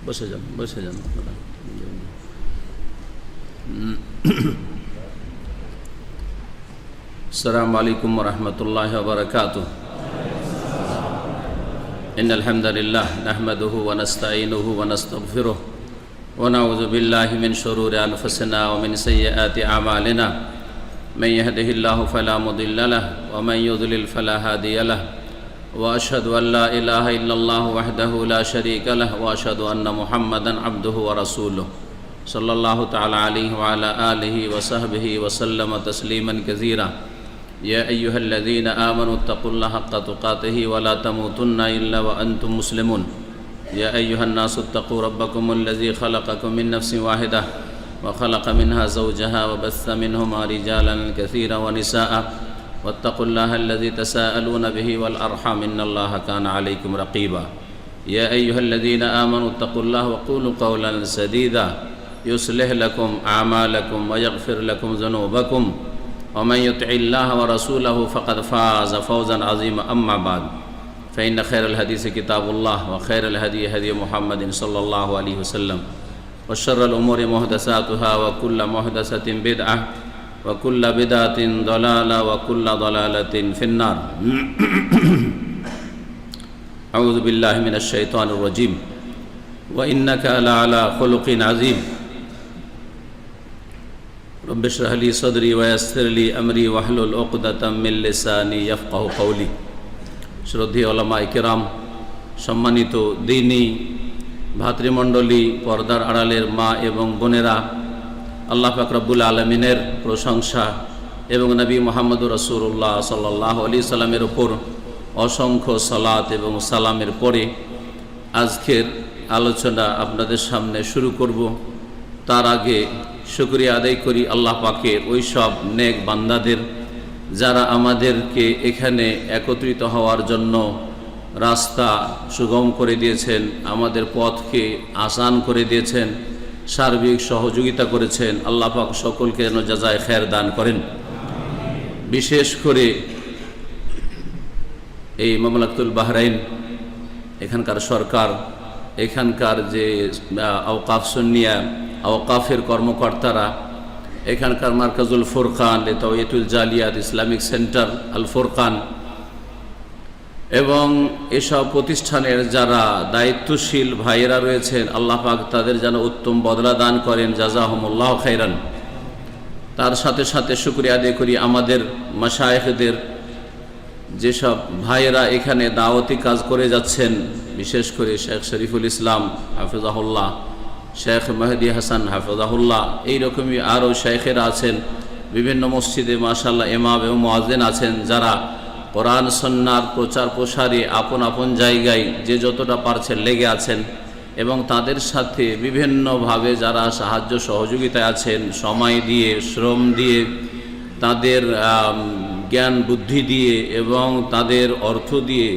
বসে যান আপনারা। আসসালামু আলাইকুম ওয়া রাহমাতুল্লাহি ওয়া বারাকাতুহু। ইন্নাল হামদালিল্লাহ নাহমাদুহু ওয়া নাস্তাঈনুহু ওয়া নাস্তাগফিরুহু ওয়া নাউযু বিল্লাহি মিন শুরুরি আনফুসিনা ওয়া মিন সাইয়্যাতি আমালিনা। মান ইয়াহদিহিল্লাহু ফালা মুদিল্লা লাহু ওয়া মান ইউদ্লিল ফালা হাদিয়া লাহু। ওয়া আশহাদু আল লা ইলাহা ইল্লাল্লাহু ওয়াহদাহু লা শারীকা লাহু ওয়া আশহাদু আন্না মুহাম্মাদান আবদুহু ওয়া রাসূলুহু সাল্লাল্লাহু তাআলা আলাইহি ওয়া আলা আলিহি ওয়া সাহবিহি ওয়া সাল্লামা তাসলিমান কাসীরা। ইয়া আইয়ুহাল্লাযীনা আমানু তাকুল্লাহা হাক্কা তুকাতিহি ওয়া লা তামুতুন্না ইল্লা ওয়া আনতুম মুসলিমুন। ইয়া আইয়ুহান নাসু তাকু রাব্বাকুমুল্লাযী খালাকাকুম মিন নাফসিন ওয়াহিদাহ ওয়া খালাকা মিনহা যাওজাহা ওয়া বাসসা মিনহুমা রিজালান কাসীরা ওয়া নিসাআ ওয়াত্তাকুল্লাহা আল্লাযী তাসাআলুনা বিহি ওয়াল আরহাম ইন্নাল্লাহা কানা আলাইকুম রাকীবা। ইয়া আইয়ুহাল্লাযীনা আমানু তাকুল্লাহা ওয়া কুলু কাওলান সাদীদা يصلح لكم أعمالكم ويغفر لكم ذنوبكم ومن يطع الله ورسوله فقد فاز فوزا عظيما. أما بعد فإن خير الحديث كتاب الله وخير الهدي هدي محمد صلى الله عليه وسلم وشر الأمور محدثاتها وكل محدثة بدعة وكل بدعة ضلالة وكل ضلالة في النار. أعوذ بالله من الشيطان الرجيم وإنك لعلى خلق عظيم. رب اشرح لي صدري ويسر لي أمري واحلل عقدة من لساني يفقهوا قولي. শ্রদ্ধেয় ওলামায়ে কেরাম, সম্মানিত দ্বীনী ভাতৃমণ্ডলী, পর্দার আড়ালের মা এবং বোনেরা, আল্লাহ পাক রব্বুল আলামিনের প্রশংসা এবং নবী মুহাম্মদুর রাসূলুল্লাহ সাল্লাল্লাহু আলাইহি সাল্লামের উপর অসংখ্য সালাত এবং সালামের পরে আজকের আলোচনা আপনাদের সামনে শুরু করব। তার আগে শুকরিয়া আদায় করি আল্লাহ পাকের ওই সব নেক বান্দাদের যারা আমাদেরকে এখানে একত্রিত হওয়ার জন্য রাস্তা সুগম করে দিয়েছেন, আমাদের পথকে আসান করে দিয়েছেন, সার্বিক সহযোগিতা করেছেন। আল্লাহ পাক সকলকে যেন জাযায়ে খায়ের দান করেন। বিশেষ করে এই মামলাকাতুল বাহরাইন, এখানকার সরকার, এখানকার যে আওকাফ সুন্নিয়া আওকাফের কর্মকর্তারা, এখানকার মার্কাজুল ফুরকান লিতাওয়িতুল জালিয়াত ইসলামিক সেন্টার আল ফুরকান এবং এসব প্রতিষ্ঠানের যারা দায়িত্বশীল ভাইয়েরা রয়েছেন, আল্লাহ পাক তাদের যেন উত্তম বদলা দান করেন, জাযাহুমুল্লাহু খাইরান। তার সাথে সাথে শুকরিয়া আদায় করি আমাদের মাশায়েখদের, যেসব ভাইয়েরা এখানে দাওয়াতি কাজ করে যাচ্ছেন, বিশেষ করে শেখ শরীফুল ইসলাম হাফিজাহুল্লাহ, শেখ মেহেদি হাসান হাফিজাহুল্লাহ, এইরকমই আরও শেখেরা আছেন বিভিন্ন মসজিদে, মাশাআল্লাহ ইমাম এবং মুয়াজ্জিন আছেন, যারা কোরআন সুন্নাহর প্রচার প্রসারে আপন আপন জায়গায় যে যতটা পারছেন লেগে আছেন এবং তাদের সাথে বিভিন্নভাবে যারা সাহায্য সহযোগিতায় আছেন, সময় দিয়ে, শ্রম দিয়ে, তাদের জ্ঞান বুদ্ধি দিয়ে এবং তাদের অর্থ দিয়ে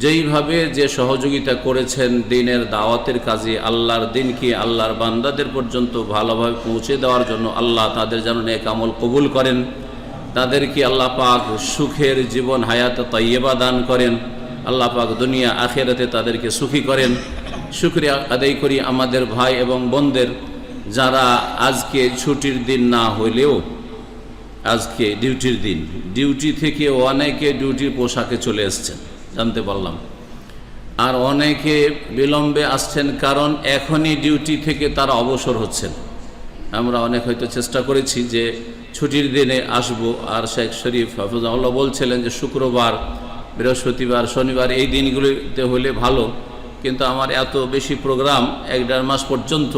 যেইভাবে যে সহযোগিতা করেছেন দ্বীনের দাওয়াতের কাজে, আল্লাহর দ্বীনকে আল্লাহর বান্দাদের পর্যন্ত ভালোভাবে পৌঁছে দেওয়ার জন্য আল্লাহ তাদের যেন নেক আমল কবুল করেন, তাদেরকে আল্লাহ পাক সুখের জীবন হায়াত তাইয়্যিবা দান করেন, আল্লাহ পাক দুনিয়া আখিরাতে তাদেরকে সুখী করেন। শুকরিয়া আদায় করি আমাদের ভাই এবং বোনদের যারা আজকে ছুটির দিন না হইলেও আজকে ডিউটির দিন, ডিউটি থেকে অনেকে ডিউটির পোশাকে চলে এসছেন জানতে পারলাম, আর অনেকে বিলম্বে আসছেন কারণ এখনই ডিউটি থেকে তারা অবসর হচ্ছেন। আমরা অনেক হয়তো চেষ্টা করেছি যে ছুটির দিনে আসব, আর শেখ শরীফ হাফিজাহুল্লাহ বলছিলেন যে শুক্রবার, বৃহস্পতিবার, শনিবার এই দিনগুলিতে হলে ভালো, কিন্তু আমার এত বেশি প্রোগ্রাম 1-1.5 মাস পর্যন্ত,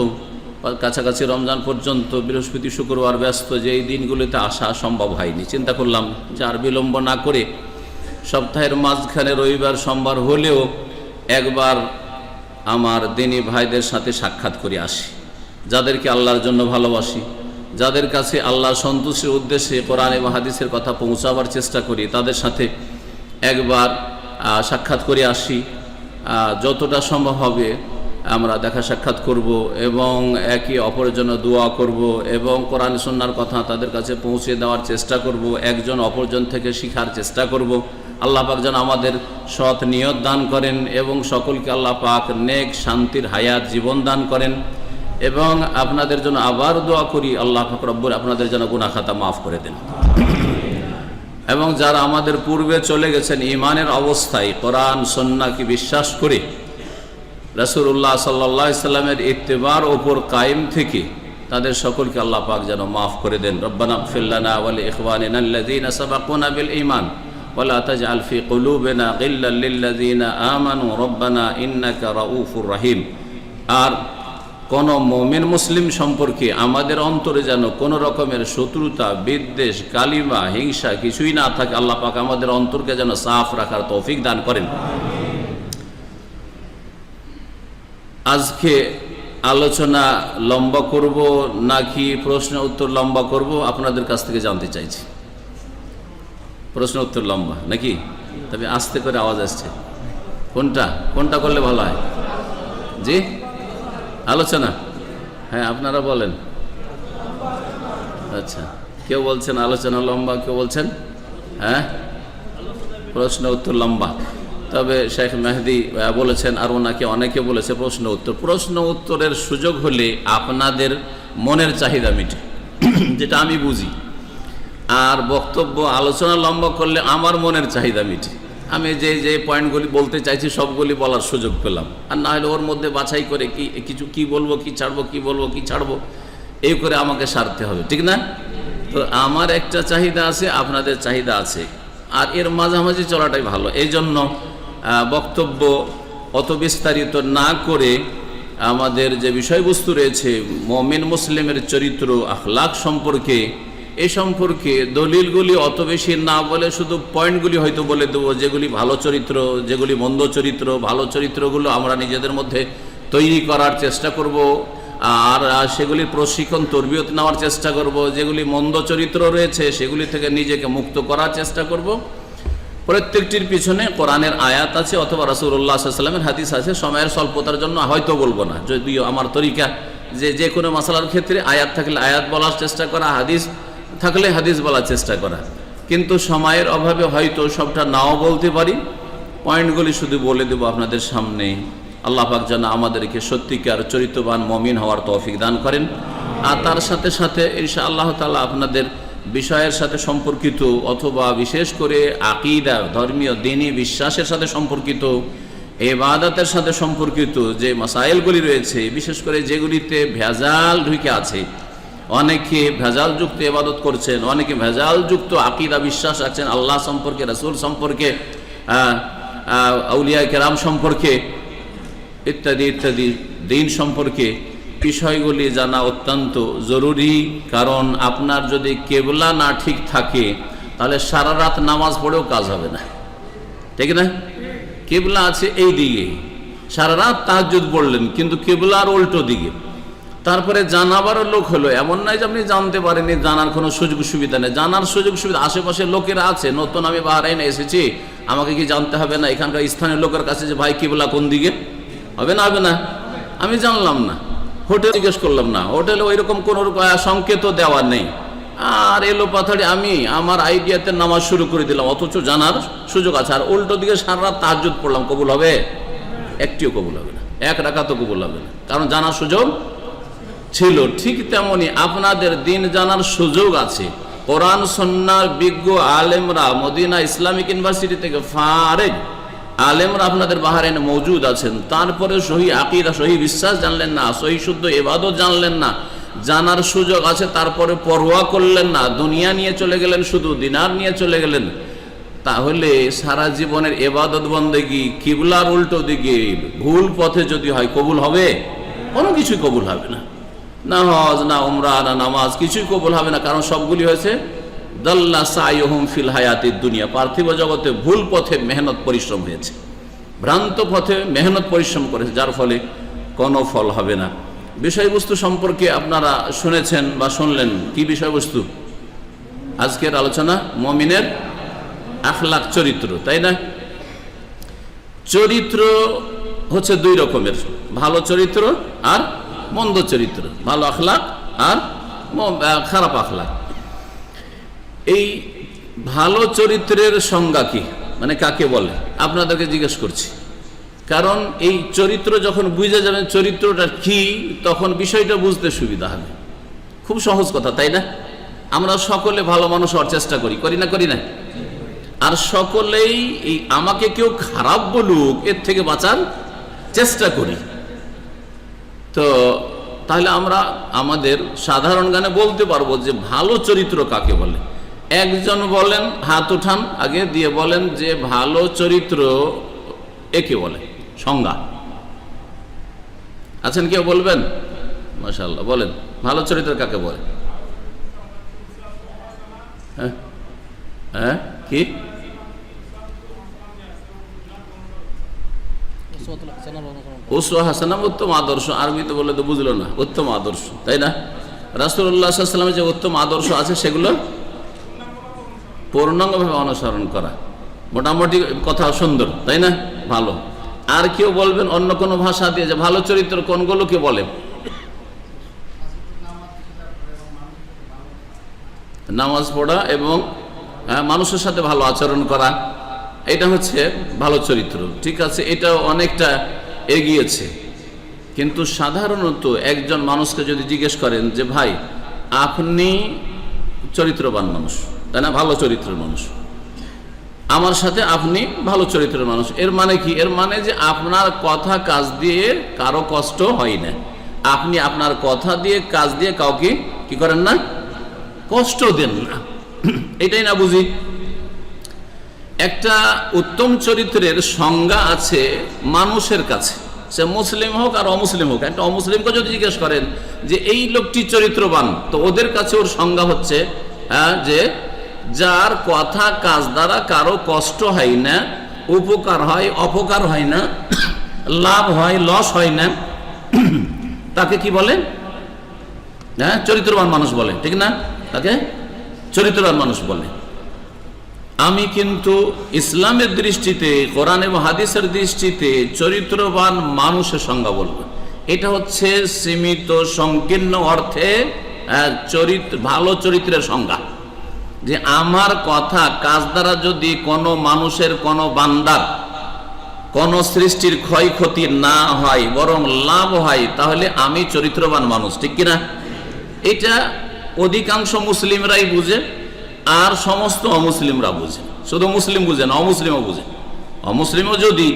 কাছাকাছি রমজান পর্যন্ত বৃহস্পতি শুক্রবার ব্যস্ত, যে এই দিনগুলিতে আসা সম্ভব হয়নি। চিন্তা করলাম যে আর বিলম্ব না করে সপ্তাহের মাঝখানে রবিবার সোমবার হলেও একবার আমার দ্বীনী ভাইদের সাথে সাক্ষাৎ করে আসি, যাদেরকে আল্লাহর জন্য ভালোবাসি, যাদের কাছে আল্লাহর সন্তুষ্টির উদ্দেশ্যে কোরআন এবং হাদিসের কথা পৌঁছাবার চেষ্টা করি, তাদের সাথে একবার সাক্ষাৎ করে আসি। যতটা সম্ভব হবে আমরা দেখা সাক্ষাৎ করব এবং একে অপরের জন্য দোয়া করব এবং কোরআন সুন্নাহর কথা তাদের কাছে পৌঁছে দেওয়ার চেষ্টা করব, একজন অপরজন থেকে শেখার চেষ্টা করব। আল্লাহ পাক যেন আমাদের সৎ নিয়ত দান করেন এবং সকলকে আল্লাহ পাক নেক শান্তির হায়াত জীবন দান করেন। এবং আপনাদের জন্য আবার দোয়া করি আল্লাহ পাক রব্বুল আপনাদের যেন গুনাহ খাতা মাফ করে দেন। এবং যারা আমাদের পূর্বে চলে গেছেন ঈমানের অবস্থায় কোরআন সুন্নাহকে বিশ্বাস করে রাসূলুল্লাহ সাল্লাল্লাহু আলাইহি সাল্লামের ইত্তেবার ওপর কায়েম থেকে তাদের সকলকে আল্লাহ পাক যেন মাফ করে দেন। রব্বানা ইগফির লানা ওয়া লিইখওয়ানিনা আল্লাযীনা সাবাকুনা বিল ঈমান ওয়া লা তাজআল ফি কুলুবিনা গিল্লাল লিল্লাযীনা আমানু রব্বানা ইন্নাকা রাউফুর রহিম। আর কোন মুমিন মুসলিম সম্পর্কে আমাদের অন্তরে যেন কোনো রকমের শত্রুতা, বিদ্বেষ, কালিমা, হিংসা কিছুই না থাকে। আল্লাহ পাক আমাদের অন্তরকে যেন সাফ রাখার তৌফিক দান করেন। আজকে আলোচনা লম্বা করব নাকি প্রশ্ন উত্তর লম্বা করব আপনাদের কাছ থেকে জানতে চাইছি। প্রশ্ন উত্তর লম্বা নাকি? তবে আস্তে করে আওয়াজ আসছে। কোনটা করলে ভালো হয়? জি, আলোচনা। হ্যাঁ, আপনারা বলেন। আচ্ছা, কেউ বলছেন আলোচনা লম্বা, কেউ বলছেন হ্যাঁ প্রশ্ন উত্তর লম্বা। তবে শেখ মেহেদি বলেছেন আর ওনাকে অনেকে বলেছে প্রশ্ন উত্তরের সুযোগ হলে আপনাদের মনের চাহিদা মিটে, যেটা আমি বুঝি। আর বক্তব্য আলোচনা লম্বা করলে আমার মনের চাহিদা মিটে। আমি যে পয়েন্টগুলি বলতে চাইছি সবগুলি বলার সুযোগ পেলাম। আর না হলে ওর মধ্যে বাছাই করে কি বলবো, কি ছাড়বো, কি বলবো, কি ছাড়বো, এই করে আমাকে সারতে হবে, ঠিক না? তো আমার একটা চাহিদা আছে, আপনাদের চাহিদা আছে, আর এর মাঝামাঝি চলাটাই ভালো। এই জন্য বক্তব্য অত বিস্তারিত না করে আমাদের যে বিষয়বস্তু রয়েছে মুমিন মুসলিমের চরিত্র আখলাক সম্পর্কে, এই সম্পর্কে দলিলগুলি অত বেশি না বলে শুধু পয়েন্টগুলি হয়তো বলে দেবো, যেগুলি ভালো চরিত্র, যেগুলি মন্দ চরিত্র। ভালো চরিত্রগুলো আমরা নিজেদের মধ্যে তৈরি করার চেষ্টা করব, আর সেগুলির প্রশিক্ষণ তরবিয়ত নেওয়ার চেষ্টা করব। যেগুলি মন্দ চরিত্র রয়েছে সেগুলি থেকে নিজেকে মুক্ত করার চেষ্টা করব। প্রত্যেকটির পিছনে কোরআনের আয়াত আছে অথবা রাসূলুল্লাহ সাল্লাল্লাহু আলাইহি ওয়াসাল্লামের হাদিস আছে। সময়ের স্বল্পতার জন্য হয়তো বলবো না, যদিও আমার তরিকা যে কোনো মাসালার ক্ষেত্রে আয়াত থাকলে আয়াত বলার চেষ্টা করা, হাদিস থাকলে হাদিস বলার চেষ্টা করা। কিন্তু সময়ের অভাবে হয়তো সবটা নাও বলতে পারি। পয়েন্টগুলি শুধু বলে দেব আপনাদের সামনে। আল্লাহ পাক যেন আমাদেরকে সত্যিকার চরিত্রবান মুমিন হওয়ার তৌফিক দান করেন। আর তার সাথে সাথে ইনশাআল্লাহ তাআলা আপনাদের বিষয়ের সাথে সম্পর্কিত অথবা বিশেষ করে আকীদা, ধর্মীয় দ্বীনি বিশ্বাসের সাথে সম্পর্কিত, ইবাদতের সাথে সম্পর্কিত যে মাসাইলগুলি রয়েছে, বিশেষ করে যেগুলিতে ভেজাল ঢুকে আছে, অনেকে ভেজালযুক্ত ইবাদত করছেন, অনেকে ভেজালযুক্ত আকীদা বিশ্বাস রাখছেন আল্লাহ সম্পর্কে, রাসূল সম্পর্কে, আউলিয়া কেরাম সম্পর্কে, ইত্যাদি ইত্যাদি দ্বীন সম্পর্কে বিষয়গুলি জানা অত্যন্ত জরুরি। কারণ আপনার যদি কেবলা না ঠিক থাকে তাহলে সারা রাত নামাজ পড়েও কাজ হবে না, ঠিক না? কেবলা আছে এই দিকে, সারা রাত তাহাজ্জুদ পড়লেন কিন্তু কেবলার উল্টো দিকে। তারপরে জানাবারও লোক হলো, এমন নয় যে আপনি জানতে পারেননি, জানার কোনো সুযোগ সুবিধা নেই। জানার সুযোগ সুবিধা আশেপাশে লোকেরা আছে। নতুন আমি বাহরাইনে এসেছি, আমাকে কি জানতে হবে না এখানকার স্থানীয় লোকের কাছে যে ভাই কিবলা কোন দিকে? হবে না? হবে না? আমি জানলাম না, হোটেল জিজ্ঞেস করলাম না, হোটেলে ওই রকম কোনো সংকেত দেওয়া নেই। আর এলো পাথাড়ি আমি আমার আইডিয়াতে নামাজ শুরু করে দিলাম, অথচ জানার সুযোগ আছে। আর উল্টো দিকে সারা রাত তাহাজ্জুদ পড়লাম, কবুল হবে? একটিও কবুল হবে না, এক রাকাতও কবুল হবে না, কারণ জানার সুযোগ ছিল। ঠিক তেমনি আপনাদের দিন জানার সুযোগ আছে। কোরআন সুন্নাহর বিজ্ঞ আলেমরা মদিনা ইসলামিক ইউনিভার্সিটি থেকে ফারেগ আলেমরা আপনাদের বাহরাইনে মওজুদ আছেন। তারপরে সহি আকীদা, সহি বিশ্বাস জানলেন না, সহি শুদ্ধ ইবাদত জানলেন না। জানার সুযোগ আছে, তারপরে পরোয়া করলেন না, দুনিয়া নিয়ে চলে গেলেন, শুধু দিনার নিয়ে চলে গেলেন। তাহলে সারা জীবনের ইবাদত বন্দেগী কিবলার উল্টো দিকে ভুল পথে যদি হয়, কবুল হবে? কোনো কিছুই কবুল হবে না। না হজ, না উমরা, না নামাজ, কিছুই কবুল হবে না। কারণ সবগুলি হয়েছে দাল্লা সাইয়ুহুম ফিল হায়াতিদ দুনিয়া, পার্থিব জগতে ভুল পথে মেহনত পরিশ্রম হয়েছে, ভ্রান্ত পথে মেহনত পরিশ্রম করেছে, যার ফলে কোনো ফল হবে না। বিষয়বস্তু সম্পর্কে আপনারা শুনেছেন বা শুনলেন। কি বিষয়বস্তু আজকের আলোচনা? মুমিনের আখলাক, চরিত্র, তাই না? চরিত্র হচ্ছে দুই রকমের, ভালো চরিত্র আর মন্দ চরিত্র, ভালো আখলাক আর খারাপ আখলাক। এই ভালো চরিত্রের সংজ্ঞা কি, মানে কাকে বলে আপনাদেরকে জিজ্ঞেস করছি। কারণ এই চরিত্র যখন বুঝে যাবেন চরিত্রটা কি, তখন বিষয়টা বুঝতে সুবিধা হবে। খুব সহজ কথা, তাই না? আমরা সকলে ভালো মানুষ হওয়ার চেষ্টা করি, করি না? করি না? আর সকলেই এই আমাকে কেউ খারাপ বলুক এর থেকে বাঁচার চেষ্টা করি। তো তাহলে আমরা আমাদের সাধারণ জ্ঞানে বলতে পারবো যে ভালো চরিত্র কাকে বলে। একজন বলেন, হাত উঠান আগে, দিয়ে বলেন যে ভালো চরিত্র একে বলে, সংজ্ঞা আছেন কেউ বলবেন? মাশাআল্লাহ, বলেন ভালো চরিত্র কাকে বলে? হ্যাঁ হ্যাঁ, কি? উসওয়া হাসানা, উত্তম আদর্শ। আরবিতে বললে তো বুঝলো না, উত্তম আদর্শ, তাই না? রাসূলুল্লাহ সাল্লাল্লাহু আলাইহি ওয়াসাল্লামের যে উত্তম আদর্শ আছে সেগুলো পূর্ণাঙ্গভাবে অনুসরণ করা, মোটামুটি কথা সুন্দর, তাই না? ভালো। আর কেউ বলবেন অন্য কোনো ভাষা দিয়ে যে ভালো চরিত্র কোনগুলোকে বলে? নামাজ পড়া এবং মানুষের সাথে ভালো আচরণ করা, এটা হচ্ছে ভালো চরিত্র। ঠিক আছে, এটা অনেকটা এগিয়েছে। কিন্তু সাধারণত একজন মানুষকে যদি জিজ্ঞেস করেন যে ভাই আপনি চরিত্রবান মানুষ, তাই না, ভালো চরিত্রের মানুষ, আমার সাথে আপনি ভালো চরিত্রের মানুষ, এর মানে কি? এর মানে যে আপনার কথা কাজ দিয়ে কারো কষ্ট হয় না, আপনি আপনার কথা দিয়ে কাজ দিয়ে কাউকে কি করেন না, কষ্ট দেন না, এটাই না বুঝি? একটা উত্তম চরিত্রের সংজ্ঞা আছে মানুষের কাছে, সে মুসলিম হোক আর অমুসলিম হোক। একটা অমুসলিমকে যদি জিজ্ঞেস করেন যে এই লোকটি চরিত্রবান, তো ওদের কাছে ওর সংজ্ঞা হচ্ছে যে যার কথা কাজ দ্বারা কারো কষ্ট হয় না, উপকার হয় অপকার হয় না, লাভ হয় লস হয় না, তাকে কি বলে? চরিত্রবান মানুষ বলে, ঠিক না? তাকে চরিত্রবান মানুষ বলে। আমি কিন্তু ইসলামের দৃষ্টিতে, কোরআন এবং হাদিসের দৃষ্টিতে চরিত্রবান মানুষের সংজ্ঞা বলবো। এটা হচ্ছে সীমিত সংকীর্ণ অর্থে ভালো চরিত্রের সংজ্ঞা, যে আমার কথা কাজ দ্বারা যদি কোনো মানুষের, কোনো বান্দার, কোন সৃষ্টির ক্ষয়ক্ষতি না হয় বরং লাভ হয়, তাহলে আমি চরিত্রবান মানুষ, ঠিক কিনা? এটা অধিকাংশ মুসলিমরাই বুঝে আর সমস্ত অমুসলিমরা বুঝে। শুধু মুসলিম বুঝে না, অমুসলিমও বুঝে। অমুসলিমও যদি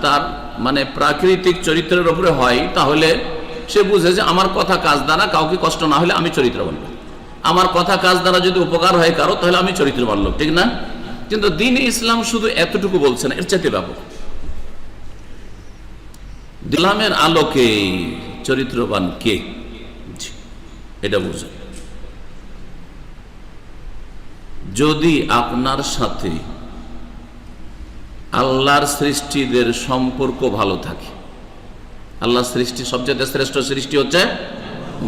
তার মানে প্রাকৃতিক চরিত্রের উপরে হয়, তাহলে সে বুঝে যে আমার কথা কাজ দ্বারা কাউকে কষ্ট না হলে আমি চরিত্রবান লোক, আমার কথা কাজ দ্বারা যদি উপকার হয় কারো, তাহলে আমি চরিত্রবান লোক, ঠিক না? কিন্তু দ্বীন ইসলাম শুধু এতটুকু বলছে না, এর চাইতে ব্যাপক। ইসলামের আলোকে চরিত্রবান কে, এটা বুঝুন। যদি আপনার সাথে আল্লাহর সৃষ্টিদের সম্পর্ক ভালো থাকে, আল্লাহর সৃষ্টি সবচেয়ে শ্রেষ্ঠ সৃষ্টি হচ্ছে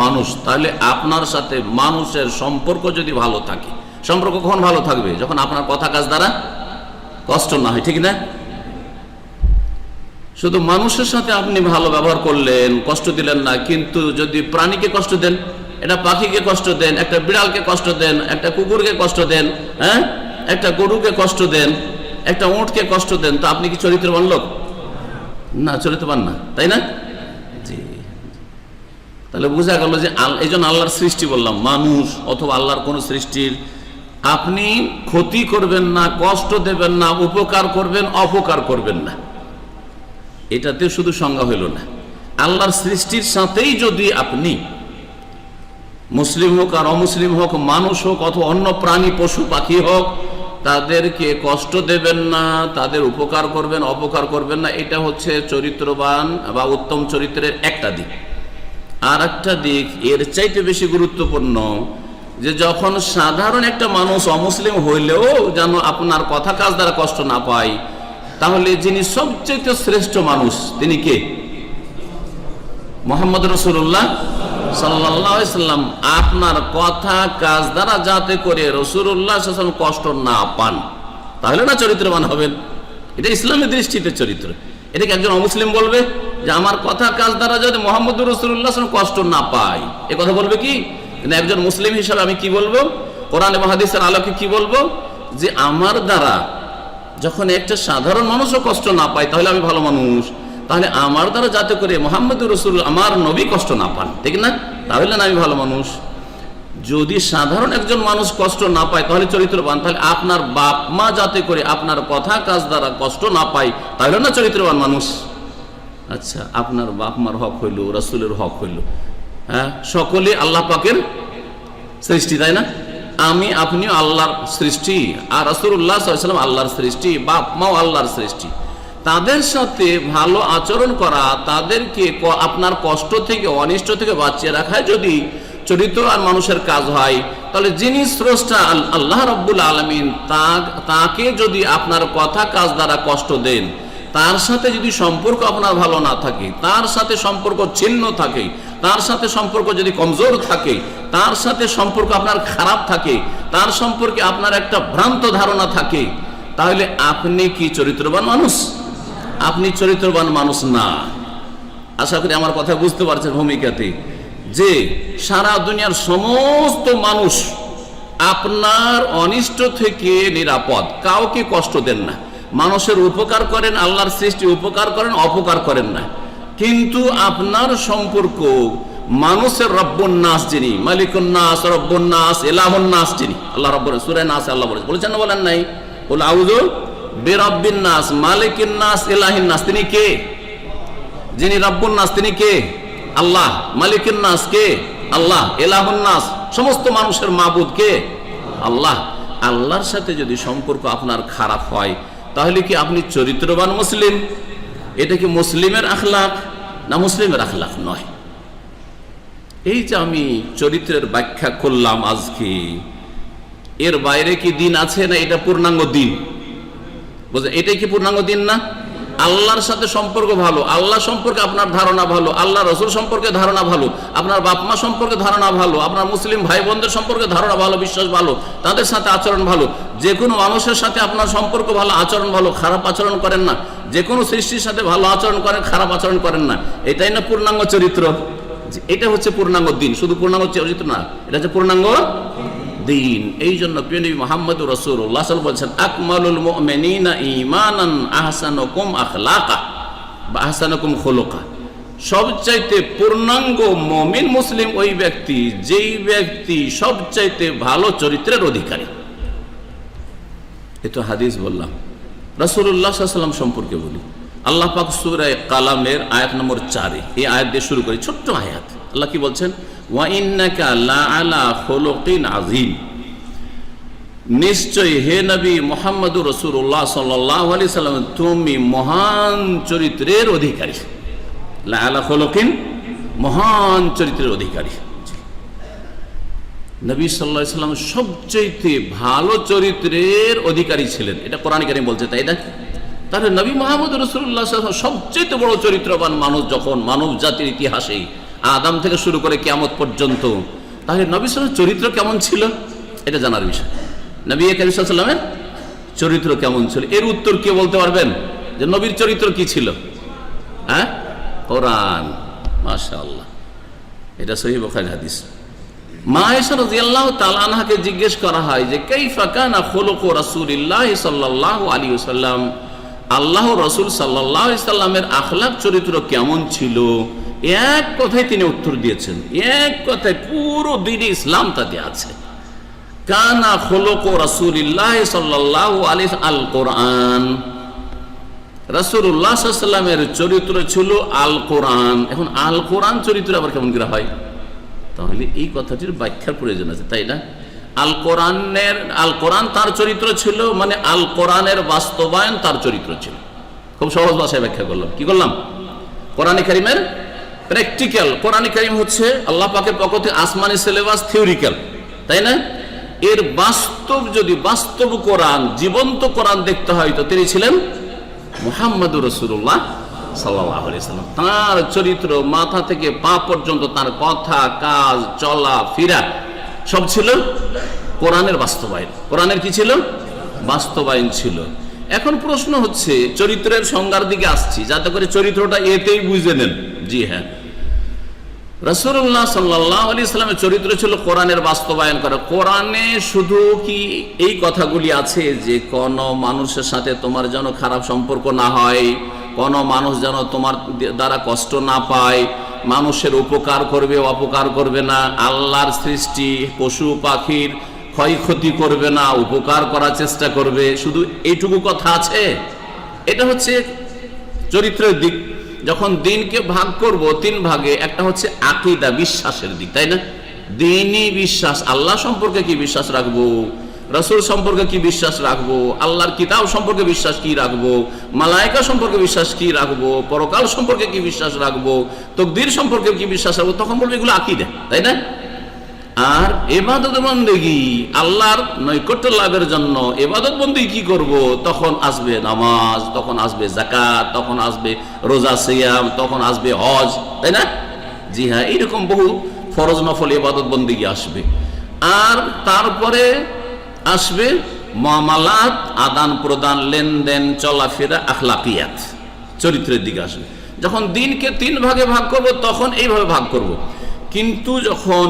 মানুষ, তাহলে আপনার সাথে মানুষের সম্পর্ক যদি ভালো থাকে, সম্পর্ক কখন ভালো থাকবে? যখন আপনার কথা কাজ দ্বারা কষ্ট না হয়, ঠিক না? শুধু মানুষের সাথে আপনি ভালো ব্যবহার করলেন, কষ্ট দিলেন না, কিন্তু যদি প্রাণীকে কষ্ট দেন, একটা পাখিকে কষ্ট দেন, একটা বিড়ালকে কষ্ট দেন, একটা কুকুরকে কষ্ট দেন, একটা গরুকে কষ্ট দেন, একটা উটকে কষ্ট দেন, তো আপনি কি চরিত্রবান লোক? না, চরিত্রবান না, তাই না? জি। তাহলে বোঝা গেল যে এই জন্য আল্লাহর সৃষ্টি বললাম, মানুষ অথবা আল্লাহর কোন সৃষ্টির আপনি ক্ষতি করবেন না, কষ্ট দেবেন না, উপকার করবেন অপকার করবেন না, এটাতে শুধু সংজ্ঞা হইল না। আল্লাহর সৃষ্টির সাথেই যদি আপনি মুসলিম হোক আর অমুসলিম হোক, মানুষ হোক অথবা অন্য প্রাণী পশু পাখি হোক, তাদেরকে কষ্ট দেবেন না, তাদের উপকার করবেন অপকার করবেন না, এটা হচ্ছে চরিত্রবান বা উত্তম চরিত্রের একটা দিক। আর একটা দিক এর চাইতে বেশি গুরুত্বপূর্ণ, যে যখন সাধারণ একটা মানুষ অমুসলিম হইলেও যেন আপনার কথা কাজ দ্বারা কষ্ট না পায়, তাহলে যিনি সবচেয়ে শ্রেষ্ঠ মানুষ তিনি কে? মুহাম্মদ রাসূলুল্লাহ সাল্লাল্লাহু আলাইহি সাল্লাম। আপনার কথা কাজ দ্বারা যাতে করে রাসূলুল্লাহ সাল্লাল্লাহু আলাইহি ওয়াসাল্লাম কষ্ট না পান, তাহলে না চরিত্রবান হবেন। এটা ইসলামের দৃষ্টিতে চরিত্র। এটা কি একজন অমুসলিম বলবে যে আমার কথা কাজ দ্বারা যদি মুহাম্মদুর রাসূলুল্লাহ কষ্ট না পায়? এ কথা বলবে কি? কিন্তু একজন মুসলিম হিসাবে আমি কি বলবো, কোরআন এবং হাদিসের আলোকে কি বলবো, যে আমার দ্বারা যখন একটা সাধারণ মানুষও কষ্ট না পায় তাহলে আমি ভালো মানুষ। তাহলে আমার দ্বারা যাতে করে মুহাম্মদুর রাসূলুল্লাহ আমার নবী কষ্ট না পান, ঠিক না? তাহলে না আমি ভালো মানুষ। যদি সাধারণ একজন মানুষ কষ্ট না পায় তাহলে চরিত্রবান। তাহলে আপনার বাপ মা যাতে করে আপনার কথা কাজ দ্বারা কষ্ট না পায় তাহলে না চরিত্রবান মানুষ। আচ্ছা, আপনার বাপ মার হক হইল, রাসূলের হক হইল, হ্যাঁ, সকলে আল্লাহ পাকের সৃষ্টি, তাই না? আমি আপনিও আল্লাহর সৃষ্টি, আর রাসূলুল্লাহ সাল্লাল্লাহু আলাইহি ওয়াসাল্লাম আল্লাহর সৃষ্টি, বাপ মাও আল্লাহর সৃষ্টি। তাদের সাথে ভালো আচরণ করা, তাদেরকে আপনার কষ্ট থেকে, অনিষ্ট থেকে বাঁচিয়ে রাখায় যদি চরিত্র আর মানুষের কাজ হয়, তাহলে যিনি স্রষ্টা আল্লাহ রাব্বুল আলামিন তাকে যদি আপনার কথা কাজ দ্বারা কষ্ট দেন, তার সাথে যদি সম্পর্ক আপনার ভালো না থাকে, তার সাথে সম্পর্ক ছিন্ন থাকে, তার সাথে সম্পর্ক যদি কমজোর থাকে, তার সাথে সম্পর্ক আপনার খারাপ থাকে, তার সম্পর্কে আপনার একটা ভ্রান্ত ধারণা থাকে, তাহলে আপনি কি চরিত্রবান মানুষ? আপনি চরিত্রবান মানুষ না। আশা করি আমার কথা বুঝতে পারছেন ভূমিকাতে, যে সারা দুনিয়ার সমস্ত মানুষ আপনার অনিষ্ট থেকে নিরাপদ, কাউকে কষ্ট দেন না, মানুষের উপকার করেন, আল্লাহর সৃষ্টি উপকার করেন, অপকার করেন না। কিন্তু আপনার সম্পর্ক মানুষের রব্বুন নাস, যিনি মালিকুন নাস, রব্বুন নাস, ইলাহুন নাস, যিনি আল্লাহ রব্বুল, সূরা নাস আল্লাহ বলেছেন না, বলেন নাই? কুল আউযু বিরাব্বিন নাস, মালিকিন নাস, ইলাহিন নাস। তিনি কে? যিনি রব্বুন নাস তিনি কে? আল্লাহ। মালিকুন নাস কে? আল্লাহ। ইলাহুন নাস, সমস্ত মানুষের মাবুদ কে? আল্লাহ। আল্লাহর সাথে যদি সম্পর্ক আপনার খারাপ হয় তাহলে কি আপনি চরিত্রবান মুসলিম? এটা কি মুসলিমের আখলাক না মুসলিমের আখলাক নয়। এই যে আমি চরিত্রের ব্যাখ্যা করলাম আজকে, এর বাইরে কি দিন আছে না? এটা পূর্ণাঙ্গ দিন, বুঝলেন? এটাই কি পূর্ণাঙ্গ দিন না? আল্লাহর সাথে সম্পর্ক ভালো, আল্লাহ সম্পর্কে আপনার ধারণা ভালো, আল্লাহ রসুল সম্পর্কে ধারণা ভালো, আপনার বাপ মা সম্পর্কে ধারণা ভালো, আপনার মুসলিম ভাই বোনদের সম্পর্কে ধারণা ভালো, বিশ্বাস ভালো, তাদের সাথে আচরণ ভালো, যে কোনো মানুষের সাথে আপনার সম্পর্ক ভালো, আচরণ ভালো, খারাপ আচরণ করেন না, যে কোনো সৃষ্টির সাথে ভালো আচরণ করেন, খারাপ আচরণ করেন না, এটাই না পূর্ণাঙ্গ চরিত্র? এটা হচ্ছে পূর্ণাঙ্গ দিন, শুধু পূর্ণাঙ্গ চরিত্র না, এটা হচ্ছে পূর্ণাঙ্গ দিন। এই জন্য প্রিয় নবী মুহাম্মদুর রাসূলুল্লাহ সাল্লাল্লাহু আলাইহি ওয়াসাল্লাম বলেছেন, আকমালুল মুমিনিনা ঈমানান আহসানুকুম আখলাকা বা আহসানুকুম খুলুকা। সবচাইতে পূর্ণাঙ্গ মুমিন মুসলিম ওই ব্যক্তি যেই ব্যক্তি সবচাইতে ভালো চরিত্রের অধিকারী। এতো হাদিস বললাম, রাসূলুল্লাহ সাল্লাল্লাহু আলাইহি ওয়াসাল্লাম সম্পর্কে বলি। আল্লাহ পাক সূরা কালামের আয়াত নম্বর 4, এই আয়াত দিয়ে শুরু করি, ছোট্ট আয়াত। আল্লাহ কি বলছেন? ওয়া ইন্নাকা লাআলা খুলুকিন আযীম, নিশ্চয় হে নবী মুহাম্মদুর রাসূলুল্লাহ সাল্লাল্লাহু আলাইহি সাল্লাম তুমি মহান চরিত্রের অধিকারী। লাআলা খুলুকিন, মহান চরিত্রের অধিকারী। নবী সাল্লাল্লাহু আলাইহি সাল্লাম সবচেয়ে ভালো চরিত্রের অধিকারী ছিলেন, এটা কোরআন কারীম বলছে, তাই না? তাহলে নবী মুহাম্মদ রাসূলুল্লাহ সাল্লাল্লাহু আলাইহি ওয়াসাল্লাম সবচেয়ে বড় চরিত্রবান মানুষ যখন মানব জাতির ইতিহাসে আদম থেকে শুরু করে কিয়ামত পর্যন্ত, তাহলে নবী সাল্লাল্লাহু আলাইহি ওয়াসাল্লামের চরিত্র কেমন ছিল এটা জানার বিষয়। নবী কারীম সাল্লাল্লাহু আলাইহি ওয়াসাল্লামের চরিত্র কেমন ছিল, এর উত্তর কে বলতে পারবেন? যে নবীর চরিত্র কি ছিল? হ্যাঁ, কোরআন, মাশাআল্লাহ, এটা সহিহ বুখারী হাদিস। মা আয়েশা রাদিয়াল্লাহু তাআলা আনহাকে জিজ্ঞেস করা হয় যে কাইফা কানা খুলুকু রাসূলিল্লাহ সাল্লাল্লাহু আলাইহি ওয়াসাল্লাম, আল্লাহ রাসূল সাল্লাল্লাহু আলাইহি সাল্লামের আখলাক চরিত্র কেমন ছিল? এক কথায় তিনি উত্তর দিয়েছেন, এক কথায় পুরো দ্বীন ইসলাম তাতে আছে। কানা খুলুকু রাসূলিল্লাহ সাল্লাল্লাহু আলাইহি আল কোরআন, রাসূলুল্লাহ সাল্লাল্লাহু আলাইহি সাল্লামের চরিত্র ছিল আল কোরআন। এখন আল কোরআন চরিত্র আবার কেমন করে হয়? তাহলে এই কথাটির ব্যাখ্যার প্রয়োজন আছে, তাই না? আল কোরআন তার চরিত্র ছিল, মানে আল কোরআনের বাস্তবায়ন তার চরিত্র ছিল। খুব সহজ ভাষায় ব্যাখ্যা করলাম। কি করলাম? কোরআনে কারিমের প্র্যাকটিক্যাল। কোরআনে কারিম হচ্ছে আল্লাহ পাকের পক্ষ থেকে আসমানি সিলেবাস, থিওরিক্যাল, তাই না? এর বাস্তব, যদি বাস্তব কোরআন, জীবন্ত কোরআন দেখতে হয় তো তিনি ছিলেন মুহাম্মদুর রাসূলুল্লাহ সাল্লাল্লাহু আলাইহি ওয়াসাল্লাম। তার চরিত্র মাথা থেকে পা পর্যন্ত, তার কথা, কাজ, চলা ফিরা সব ছিল কোরআনের বাস্তবায়ন। কোরআনের কি ছিল? বাস্তবায়ন ছিল। এখন প্রশ্ন হচ্ছে, চরিত্রের সংজ্ঞার দিকে আসছি যাতে করে চরিত্রটা এতেই বুঝে নেন। জি হ্যাঁ, রাসূলুল্লাহ সাল্লাল্লাহু আলাইহি সাল্লামের চরিত্র ছিল কোরআনের বাস্তবায়ন করা। কোরআনে শুধু কি এই কথাগুলি আছে যে কোন মানুষের সাথে তোমার যেন খারাপ সম্পর্ক না হয়, কোন মানুষ যেন তোমার দ্বারা কষ্ট না পায়, মানুষের উপকার করবে অপকার করবে না, আল্লাহর সৃষ্টি পশু পাখির ক্ষয়ক্ষতি করবে না, উপকার করার চেষ্টা করবে, শুধু এইটুকু কথা আছে? এটা হচ্ছে চরিত্রের দিক। যখন দিনকে ভাগ করব তিন ভাগে, একটা হচ্ছে আকীদা, বিশ্বাসের দিক, তাই না? দ্বীনি বিশ্বাস, আল্লাহ সম্পর্কে কি বিশ্বাস রাখবো, রাসূল সম্পর্কে কি বিশ্বাস রাখবো, আল্লাহর কিতাব সম্পর্কে বিশ্বাস কি রাখবো, মালায়েকা সম্পর্কে বিশ্বাস কি রাখবো, পরকাল সম্পর্কে কি বিশ্বাস রাখবো, তাকদীর সম্পর্কে কি বিশ্বাস রাখবো, তখন বলবো এগুলো আকীদা, তাই না? আর ইবাদত বন্দেগী, আল্লাহর নৈকট্য লাভের জন্য ইবাদত বন্দেগী কি করব, তখন আসবে নামাজ, তখন আসবে যাকাত, তখন আসবে রোজা সিয়াম, তখন আসবে হজ, তাই না? জি হ্যাঁ, এইরকম বহু ফরজ নফল ইবাদত বন্দেগী আসবে। আর তারপরে আসবে মুআমালাত, আদান প্রদান, লেনদেন, চলাফেরা, আখলাকিয়াত, চরিত্রের দিকে আসবে। যখন দিনকে তিন ভাগে ভাগ করব তখন এইভাবে ভাগ করব। কিন্তু যখন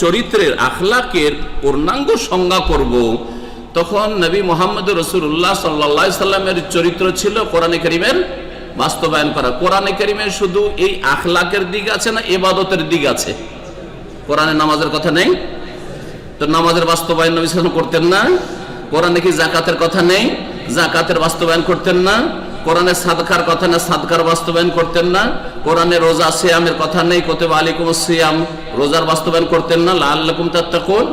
চরিত্রের আখলাকের পূর্ণাঙ্গ সংজ্ঞা করব, তখন নবী মুহাম্মদ রাসূলুল্লাহ সাল্লাল্লাহু আলাইহি সাল্লামের চরিত্র ছিল কোরআনে কারীমের বাস্তবায়ন করা। কোরআনে কারীমের শুধু এই আখলাকের দিক আছে না ইবাদতের দিক আছে? কোরআনে নামাজের কথা নেই? তো নামাজের বাস্তবায়ন নবী সাল্লাল্লাহু আলাইহি ওয়াসাল্লাম করতেন না? কোরআনে কি যাকাতের কথা নেই? যাকাতের বাস্তবায়ন করতেন না? কোরআনে সাদকার কথা না, সাদকার বাস্তবায়ন করতেন না? কোরআনে রোজা সিয়ামের কথা নেই, কুতিবা আলাইকুমুস সিয়াম, রোজার বাস্তবায়ন করতেন না, লাআল্লাকুম তাত্তাকুন?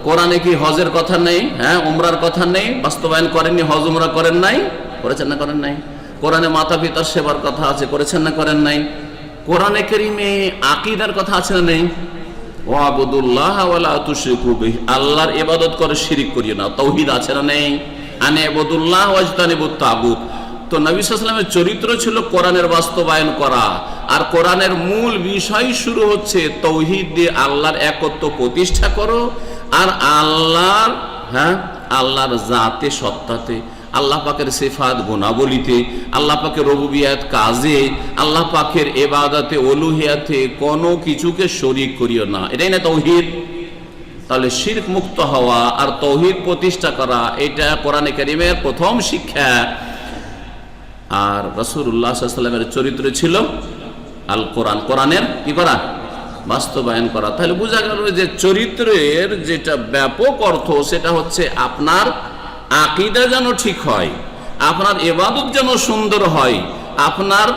কোরআনে কি হজের কথা নেই? হ্যাঁ, উমরার কথা নেই, বাস্তবায়ন করেননি, হজ উমরা করেন নাই? করেছেন না করেন নাই? কোরআনে মাতা পিতার সেবার কথা আছে, করেছেন না করেন নাই? কোরআনে কারীমে আকীদার কথা আছে না নেই? ওয়াবুদুল্লাহ ওয়ালা তুশরিকু বিহি, আল্লাহর ইবাদত করে শিরিক করিও না, তাওহীদ আছে না নেই? আনে ইবাদুল্লাহ ওয়াজতানিবুত তাগুত। তো নবী সাল্লাল্লাহু আলাইহি ওয়াসাল্লামের চরিত্র ছিল কোরআনের বাস্তবায়ন করা। আর কোরআনের মূল বিষয় শুরু হচ্ছে তাওহীদ দিয়ে আল্লাহর একত্ব প্রতিষ্ঠা করো, আর আল্লাহর জাতে সত্তাতে, আল্লাহ পাকের সিফাত গুণাবলীতে, আল্লাহ পাকের রুবুবিয়াত কাজে, আল্লাহ পাকের ইবাদতে উলুহিয়াতে কোনো কিছুকে শরীক করিও না, এটাই না তাওহীদ? তাহলে শিরক মুক্ত হওয়া আর তাওহীদ প্রতিষ্ঠা করা, এটা কোরআনে কারীমের প্রথম শিক্ষা। আর রাসূলুল্লাহ সাল্লাল্লাহু আলাইহি ওয়াসাল্লামের চরিত্র ছিল আল কোরআন, কোরআনের কি করা? বাস্তবায়ন করা। তাহলে বোঝা গেল যে চরিত্রের যেটা ব্যাপক অর্থ সেটা হচ্ছে আপনার আকীদা যেন ঠিক হয়, আপনার ইবাদত যেন সুন্দর হয়, আপনার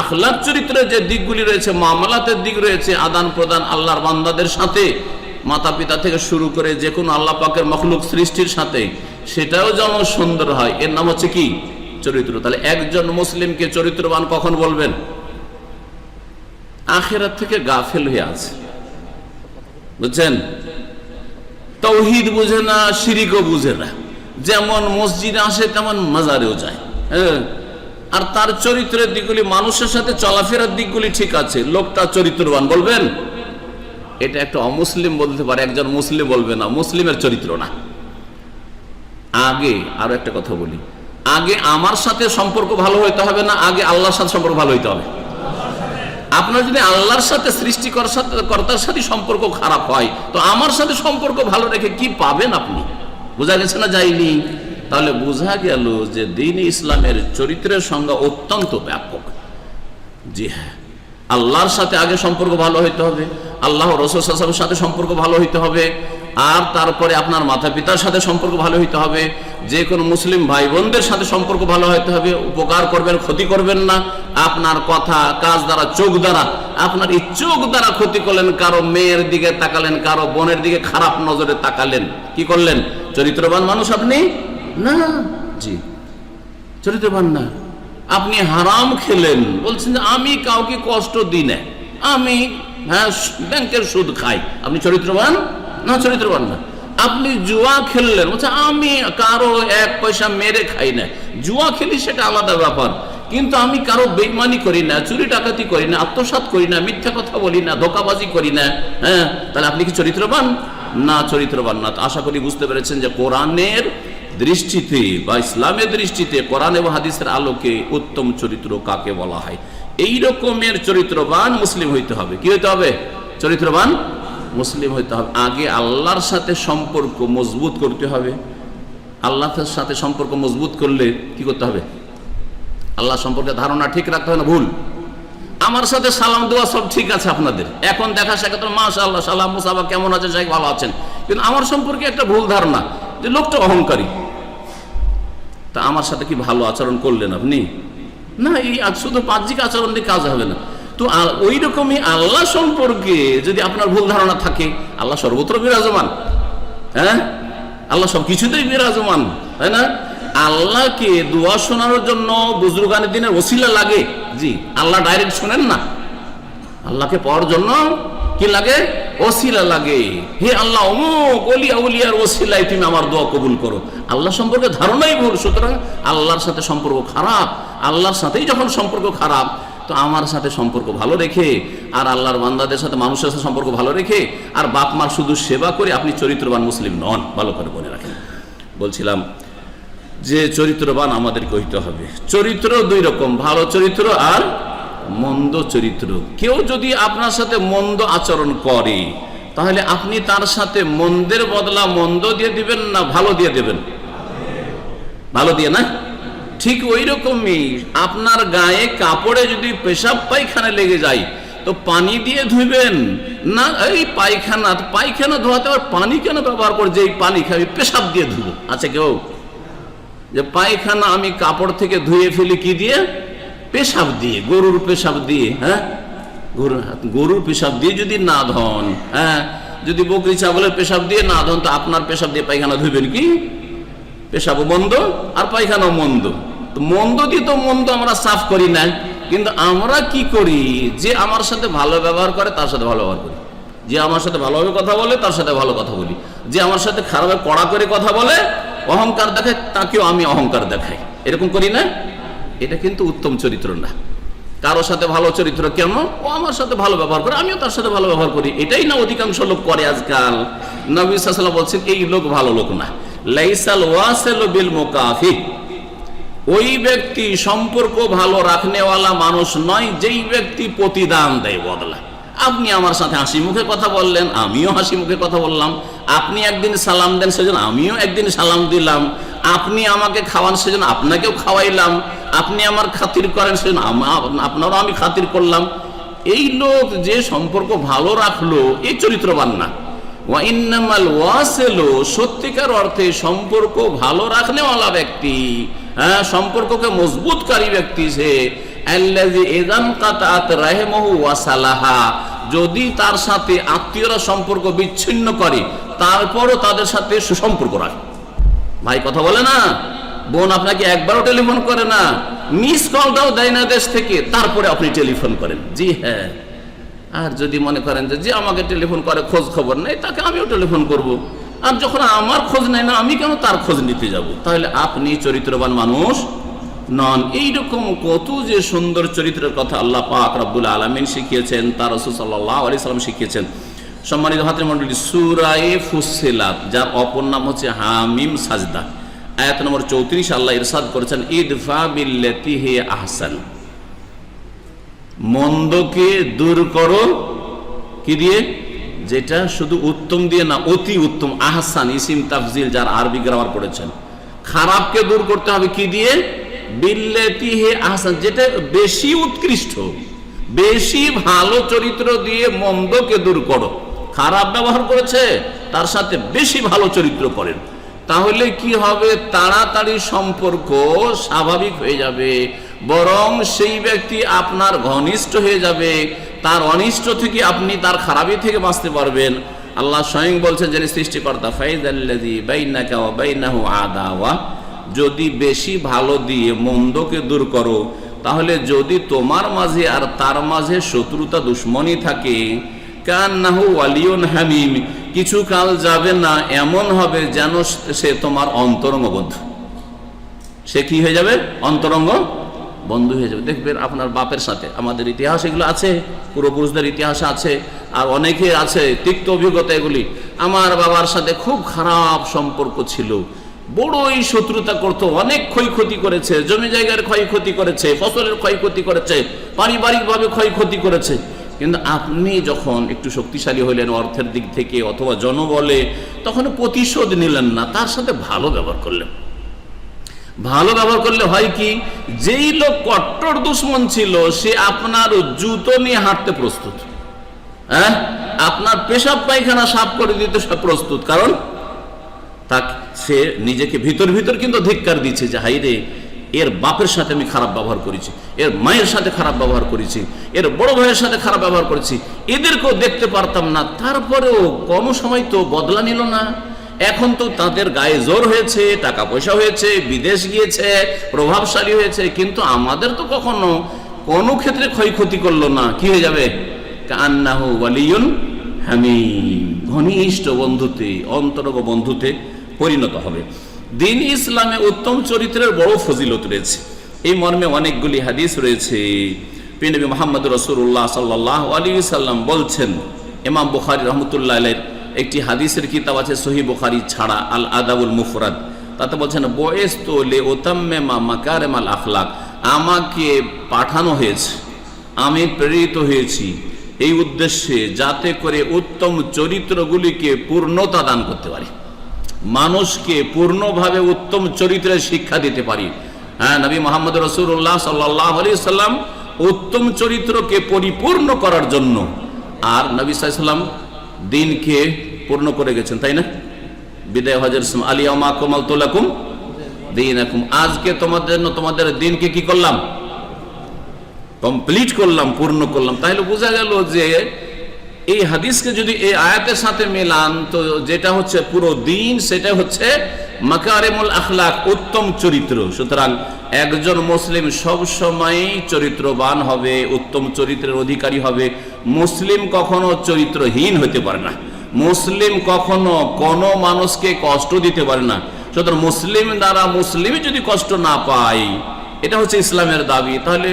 আখলাক চরিত্রের যে দিকগুলি রয়েছে, মুআমালাতের দিক রয়েছে, আদান প্রদান আল্লাহর বান্দাদের সাথে, মাতা পিতা থেকে শুরু করে যে কোনো আল্লাহ পাকের মখলুক সৃষ্টির সাথে, সেটাও যেন সুন্দর হয়। এর নাম হচ্ছে কি? চরিত্র। তাহলে একজন মুসলিমকে চরিত্রবান কখন বলবেন? আখিরাত থেকে গাফেল হয়ে আছে, বুঝছেন? তাওহীদ বুঝে না, শিরিকও বুঝে না, যেমন মসজিদে আসে তেমন মাজারেও যায়, আর তার চরিত্রের দিকগুলি, মানুষের সাথে চলাফেরার দিকগুলি ঠিক আছে, লোকটা চরিত্রবান বলবেন? এটা একটা অমুসলিম বলতে পারে, একজন মুসলিম বলবে না, মুসলিমের চরিত্র না। আগে আরো একটা কথা বলি, আগে আমার সাথে সম্পর্ক ভালো হইতে হবে না, আগে আল্লাহর সাথে সম্পর্ক ভালো হইতে হবে। আপনার যদি আল্লাহর সাথে সৃষ্টিকর্তার সাথে সম্পর্ক খারাপ হয়, তো আমার সাথে সম্পর্ক ভালো রেখে কি পাবেন আপনি? বোঝা গেছে না যায়নি? তাহলে বোঝা গেল যে দ্বীন ইসলামের চরিত্রের সংজ্ঞা অত্যন্ত ব্যাপক। জি হ্যাঁ, আল্লাহর সাথে আগে সম্পর্ক ভালো হইতে হবে, আল্লাহ রাসূল সাল্লাল্লাহু আলাইহি ওয়াসাল্লামের সাথে সম্পর্ক ভালো হইতে হবে, আর তারপরে আপনার মাতা পিতার সাথে সম্পর্ক ভালো হইতে হবে, যে কোনো মুসলিম ভাই বোনদের সাথে সম্পর্ক ভালো হইতে হবে, উপকার করবেন, ক্ষতি করবেন না। আপনার কথা কাজ দ্বারা, চোখ দ্বারা, আপনার এই চোখ দ্বারা ক্ষতি করলেন, কারো মেয়ের দিকে তাকালেন, কারো বোনের দিকে খারাপ নজরে তাকালেন, কি করলেন? চরিত্রবান মানুষ আপনি না। জি, চরিত্রবান না। আপনি হারাম খেলেন, বলছেন যে আমি কাউকে কষ্ট দিই না, আমি ব্যাংকের সুদ খাই, আপনি চরিত্রবান না? চরিত্রবান না। আপনি জুয়া খেললেন, বলছে আমি কারো এক পয়সা মেরে খাই না, জুয়া খেলি সেটা আলাদা ব্যাপার, কিন্তু আমি কারো বেঈমানি করি না, চুরি ডাকাতি করি না, আত্মসাৎ করি না, মিথ্যা কথা বলি না, ধোঁকাবাজি করি না, তাহলে আপনি কি চরিত্রবান? না, চরিত্রবান না। আশা করি বুঝতে পেরেছেন যে কোরআনের দৃষ্টিতে বা ইসলামের দৃষ্টিতে কোরআন এবং হাদিসের আলোকে উত্তম চরিত্র কাকে বলা হয়, এই রকমের চরিত্রবান মুসলিম হইতে হবে। কি হইতে হবে? চরিত্রবান মুসলিম হইতে হবে। আগে আল্লাহর সাথে সম্পর্ক মজবুত করতে হবে। আল্লাহর সাথে সম্পর্ক মজবুত করলে কি করতে হবে? আল্লাহ সম্পর্কে ধারণা ঠিক রাখতে হবে না ভুল। আমার সাথে সালাম দেওয়া সব ঠিক আছে আপনাদের, এখন দেখা সাক্ষাৎ মাশাআল্লাহ সালাম মুসাফা কেমন আছেন সাহেব, ভালো আছেন, কিন্তু আমার সম্পর্কে একটা ভুল ধারণা যে লোকটা অহংকারী। তা আমার সাথে কি ভালো আচরণ করলেন আপনি? না, এই শুধু বাহ্যিক আচরণ দিয়ে কাজ হবে না। তো ওই রকমই আল্লাহ সম্পর্কে যদি আপনার ভুল ধারণা থাকে, আল্লাহ সর্বত্র বিরাজমান, হ্যাঁ, আল্লাহ সব কিছুতেই বিরাজমান, তাই না? আল্লাহকে দোয়া শোনানোর জন্য বুজুর্গানের দিনের ওসিলা লাগে? জি, আল্লাহ ডাইরেক্ট শোনেন না, আল্লাহকে পাওয়ার জন্য কি লাগে? ওসিলা লাগে। হে আল্লাহ, অমুক ওলিয়া উলিয়ার ওসিলায় তুমি আমার দোয়া কবুল করো। আল্লাহ সম্পর্কে ধারণাই ভুল, সুতরাং আল্লাহর সাথে সম্পর্ক খারাপ। আল্লাহর সাথেই যখন সম্পর্ক খারাপ, তো আমার সাথে সম্পর্ক ভালো রেখে আর আল্লাহর বান্দাদের সাথে মানুষের সাথে সম্পর্ক ভালো রেখে আর বাপ মার শুধু সেবা করে আপনি চরিত্রবান মুসলিম নন। ভালো করে মনে রাখেন। বলছিলাম যে চরিত্রবান আমাদেরকে হইতে হবে। চরিত্র দুই রকম, ভালো চরিত্র আর মন্দ চরিত্র। কেউ যদি আপনার সাথে মন্দ আচরণ করে, তাহলে আপনি তার সাথে মন্দের বদলা মন্দ দিয়ে দিবেন না ভালো দিয়ে দেবেন? ভালো দিয়ে, না? ঠিক ওই রকমই আপনার গায়ে কাপড়ে যদি পেশাব পায়খানা লেগে যায়, তো পানি দিয়ে ধুইবেন না এই পায়খানা ধোয়াতে আর পানি কেন ব্যবহার করে? যে পানি খাবি পেশাব দিয়ে ধুবো, আছে কেউ? যে পায়খানা আমি কাপড় থেকে ধুয়ে ফেলি কি দিয়ে? পেশাব দিয়ে, গরুর পেশাব দিয়ে। হ্যাঁ, গরুর পেশাব দিয়ে যদি না ধন, হ্যাঁ, যদি বকরি ছাগলের পেশাব দিয়ে না ধন, তো আপনার পেশাব দিয়ে পায়খানা ধুইবেন কি? পেশাবও মন্দ আর পায়খানাও মন্দ। তো মন্দ দিয়ে তো মন্দ আমরা সাফ করি না, কিন্তু আমরা কি করি? যে আমার সাথে ভালো ব্যবহার করে তার সাথে ভালো ব্যবহার করি, যে আমার সাথে ভালোভাবে কথা বলে তার সাথে ভালো কথা বলি, যে আমার সাথে খারাপভাবে কড়া করে কথা বলে অহংকার দেখায় তাকেও আমি অহংকার দেখাই, এরকম করি না? এটা কিন্তু উত্তম চরিত্র না। কারো সাথে ভালো চরিত্র কেন? ও আমার সাথে ভালো ব্যবহার করে, আমিও তার সাথে ভালো ব্যবহার করি। এটাই না অধিকাংশ লোক করে আজকাল। নবী সাল্লাল্লাহু আলাইহি ওয়াসাল্লাম বলছেন এই লোক ভালো লোক না। লাইসাল ওয়াসিলু বিল মুকাফি, ওই ব্যক্তি সম্পর্ক ভালো রাখনেওয়ালা মানুষ নয় যেই ব্যক্তি প্রতিদান দেয়, বদলা। আপনি আমার সাথে হাসি মুখে কথা বললেন, আমিও হাসি মুখে কথা বললাম। আপনি একদিন সালাম দেন, সেজন্য আমিও একদিন সালাম দিলাম। আপনি আমাকে খাওয়ান, সেজন্য আপনাকেও খাওয়াইলাম। আপনি আমার খাতির করেন, সেজন্য আপনারও আমি খাতির করলাম। এই লোক যে সম্পর্ক ভালো রাখলো, এই চরিত্রবান না। ওয়া ইন্নামাল ওয়াসিলু, সত্যিকার অর্থে সম্পর্ক ভালো রাখনেওয়ালা ব্যক্তি, হ্যাঁ, সম্পর্ককে মজবুতকারী ব্যক্তি সে আল্লাযী ইযান কাতাত রাহিমাহু ওয়া সালাহা, যদি তার সাথে আত্মীয়রা সম্পর্ক বিচ্ছিন্ন করে তারপরও তাদের সাথে সুসম্পর্ক রাখে। ভাই কথা বলে না, বোন আপনাকে একবারও টেলিফোন করে না, মিস কলটাও দেয় না দেশ থেকে, তারপরে আপনি টেলিফোন করেন। জি হ্যাঁ। আর যদি মনে করেন যে আমাকে টেলিফোন করে খোঁজ খবর নেই, তাকে আমিও টেলিফোন করব। আর যখন আমার খোঁজ নেয় না, আমি কেন তার খোঁজ নিতে যাব? তাহলে আপনি চরিত্রবান মানুষ নন। এইরকম কত যে সুন্দর চরিত্রের কথা আল্লাহ পাক রব্বুল আলামিন শিখিয়েছেন, তার রাসূল সাল্লাল্লাহু আলাইহি সাল্লাম শিখিয়েছেন। সম্মানিত হাজির মণ্ডলী, সূরা ফুসসিলাত, যার অপর নাম হচ্ছে হামিম সাজদা, আয়াত নম্বর 34 আল্লাহ ইরশাদ করেছেন, ইদফা বিল্লাতি হি আহসান, মন্দকে দূর করো কি দিয়ে? যেটা শুধু উত্তম দিয়ে না, অতি উত্তম। আহসান ইসিম তাফজিল, যার আরবি গ্রামার পড়েছেন। খারাপকে দূর করতে হবে কি দিয়ে? বিল্লাতি হি আহসান, যেটা বেশি উৎকৃষ্ট, বেশি ভালো চরিত্র দিয়ে মন্দকে দূর করো। খারাপ ব্যবহার করেছে, তার সাথে বেশি ভালো চরিত্র করেন, তাহলে কি হবে? তাড়াতাড়ি সম্পর্ক স্বাভাবিক হয়ে যাবে, বরং সেই ব্যক্তি আপনার ঘনিষ্ঠ হয়ে যাবে। তার অনিষ্ট থেকে আপনি তার খারাপি থেকে বাঁচতে পারবেন। আল্লাহ স্বয়ং বলছেন, যিনি সৃষ্টিকর্তা, ফাইযাল্লাযী বাইনাকা ওয়া বাইনাহু আদাওয়া, যদি বেশি ভালো দিয়ে মন্দকে দূর করো, তাহলে যদি তোমার মাঝে আর তার মাঝে শত্রুতা দুশ্মনী থাকে, কান্নাহু ওয়ালিউন হামিম, কিছু কাল যাবে না এমন হবে যেন সে তোমার অন্তরঙ্গ বন্ধু। সে কি হয়ে যাবে? অন্তরঙ্গ বন্ধু হয়ে যাবে। দেখবেন আপনার বাপের সাথে, আমাদের ইতিহাস এগুলো আছে, পূর্বপুরুষদের ইতিহাস আছে, আর অনেকে আছে তিক্ত অভিজ্ঞতা এগুলি। আমার বাবার সাথে খুব খারাপ সম্পর্ক ছিল, বড়ই শত্রুতা করত, অনেক ক্ষয়ক্ষতি করেছে, জমি জায়গার ক্ষয়ক্ষতি করেছে, ফসলের ক্ষয়ক্ষতি করেছে, পারিবারিকভাবে ক্ষয়ক্ষতি করেছে। কিন্তু আপনি যখন একটু শক্তিশালী হইলেন অর্থের দিক থেকে অথবা জনবলে, তখন প্রতিশোধ নিলেন না, তার সাথে ভালো ব্যবহার করলেন। ভালো ব্যবহার করলে হয় কি, যেই লোক কট্টর দুশ্মন ছিল সে আপনার জুতো নিয়ে হাঁটতে প্রস্তুত, হ্যাঁ, আপনার পেশাব পায়খানা সাফ করে দিতে সব প্রস্তুত। কারণ তাকে সে নিজেকে ভিতর ভিতর কিন্তু ধিক্কার দিচ্ছে যে হাই রে, এর বাপের সাথে আমি খারাপ ব্যবহার করেছি, এর মায়ের সাথে খারাপ ব্যবহার করেছি, এর বড় ভাইয়ের সাথে খারাপ ব্যবহার করেছি, এদেরকেও দেখতে পারতাম না, তারপরেও কোনো সময় তো বদলা নিল না। এখন তো তাদের গায়ে জোর হয়েছে, টাকা পয়সা হয়েছে, বিদেশ গিয়েছে, প্রভাবশালী হয়েছে, কিন্তু আমাদের তো কখনো কোনো ক্ষেত্রে ক্ষয়ক্ষতি করলো না। কি হয়ে যাবে? কান্নাহু ওয়ালিয়ুন হামিম, ঘনিষ্ঠ বন্ধুতে, অন্তরঙ্গ বন্ধুতে পরিণত হবে। দিন ইসলামে উত্তম চরিত্রের বড় ফজিলত রয়েছে, এই মর্মে অনেকগুলি হাদিস রয়েছে। প্রিয় নবী মুহাম্মদ রাসূলুল্লাহ সাল্লাল্লাহু আলাইহি সাল্লাম বলছেন, ইমাম বুখারী রাহমাতুল্লাহ আলাইহির একটি হাদিসের কিতাব আছে সহিহ বুখারী ছাড়া, আল আদাবুল মুফরাদ, তাতে বলছেন বুইসতু লিউতাম্মিমা মাকারিমাল আখলাক, আমাকে পাঠানো হয়েছে, আমি প্রেরিত হয়েছি এই উদ্দেশ্যে যাতে করে উত্তম চরিত্রগুলিকে পূর্ণতা দান করতে পারি, মানুষকে পূর্ণভাবে উত্তম চরিত্রের শিক্ষা দিতে পারি। হ্যাঁ, নবী মুহাম্মদ রাসূলুল্লাহ সাল্লাল্লাহু আলাইহি সাল্লাম উত্তম চরিত্রকে পরিপূর্ণ করার জন্য, আর নবী সাল্লাল্লাহু আলাইহি সাল্লাম দিনকে পূর্ণ করে গেছেন, তাই না? বিদায় হজের সময় আলিয়াউমা আকমালতু লাকুম দীনাকুম, আজকে তোমাদের জন্য তোমাদের দিনকে কি করলাম? কমপ্লিট করলাম, পূর্ণ করলাম। তাহলে বোঝা গেল যে এই হাদিসকে যদি এই আয়াতের সাথে মেলান, তো যেটা হচ্ছে পুরো দিন সেটা হচ্ছে মাকারিমুল আখলাক, উত্তম চরিত্র। সুতরাং একজন মুসলিম সব সময় চরিত্রবান হবে, উত্তম চরিত্রের অধিকারী হবে। মুসলিম কখনো চরিত্রহীন হতে পারে না, মুসলিম কখনো কোনো মানুষকে কষ্ট দিতে পারে না। সুতরাং মুসলিম দ্বারা মুসলিমই যদি কষ্ট না পায়, এটা হচ্ছে ইসলামের দাবি, তাহলে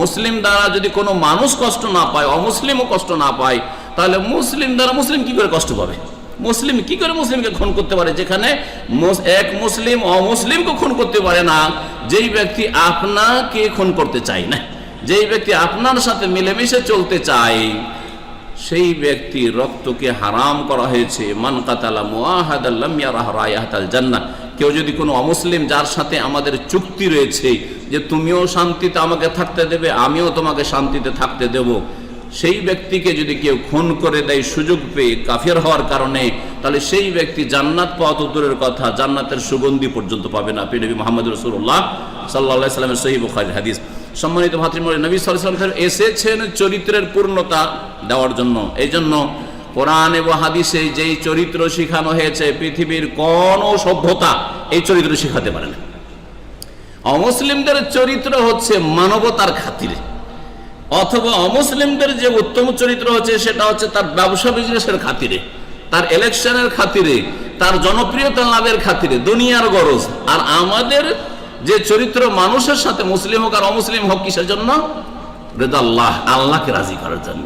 মুসলিম দ্বারা যদি কোনো মানুষ কষ্ট না পায়, অমুসলিমও কষ্ট না পায়, তাহলে মুসলিম দ্বারা মুসলিম কি করে কষ্ট পাবে? মুসলিম কি করে মুসলিমকে খুন করতে পারে? যেখানে এক মুসলিম অমুসলিমকে খুন করতে পারে না, যেই ব্যক্তি আপনাকে খুন করতে চায় না, যেই ব্যক্তি আপনার সাথে মিলেমিশে চলতে চায়, সেই ব্যক্তির রক্তকে হারাম করা হয়েছে। মান কাতালা মুআহাদান লাম ইয়ারাহ রায়াহাতাল জান্নাহ, কেউ যদি কোনো অমুসলিম যার সাথে আমাদের চুক্তি রয়েছে যে তুমিও শান্তিতে আমাকে থাকতে দেবে, আমিও তোমাকে শান্তিতে থাকতে দেব, সেই ব্যক্তিকে যদি কেউ খুন করে দেয় সুযোগ পেয়ে কাফের হওয়ার কারণে, তাহলে সেই ব্যক্তি জান্নাত পাওয়া তো দূরের কথা, জান্নাতের সুগন্ধি পর্যন্ত পাবে না। নবী মুহাম্মদ রাসূলুল্লাহ সাল্লাল্লাহু আলাইহি সাল্লামের সহিহ বুখারীর হাদিস। সম্মানিত ভাতৃমণ্ডলী, নবী সাল্লাল্লাহু আলাইহি ওয়াসাল্লাম এসেছেন চরিত্রের পূর্ণতা দেওয়ার জন্য। এই জন্য কোরআন এবং হাদিসে যেই চরিত্র শেখানো হয়েছে, পৃথিবীর কোন সভ্যতা এই চরিত্র শেখাতে পারে না। অমুসলিমদের চরিত্র হচ্ছে মানবতার খাতিরে, অথবা অমুসলিমদের যে উত্তম চরিত্র হচ্ছে সেটা হচ্ছে তার ব্যবসা বিজনেসের খাতিরে, তার ইলেকশনের খাতিরে, তার জনপ্রিয়তা লাভের খাতিরে, দুনিয়ার গরজ। আর আমাদের যে চরিত্র মানুষের সাথে, মুসলিম হোক আর অমুসলিম হোক, কিসের জন্য? রিদাল্লাহ, আল্লাহকে রাজি করার জন্য।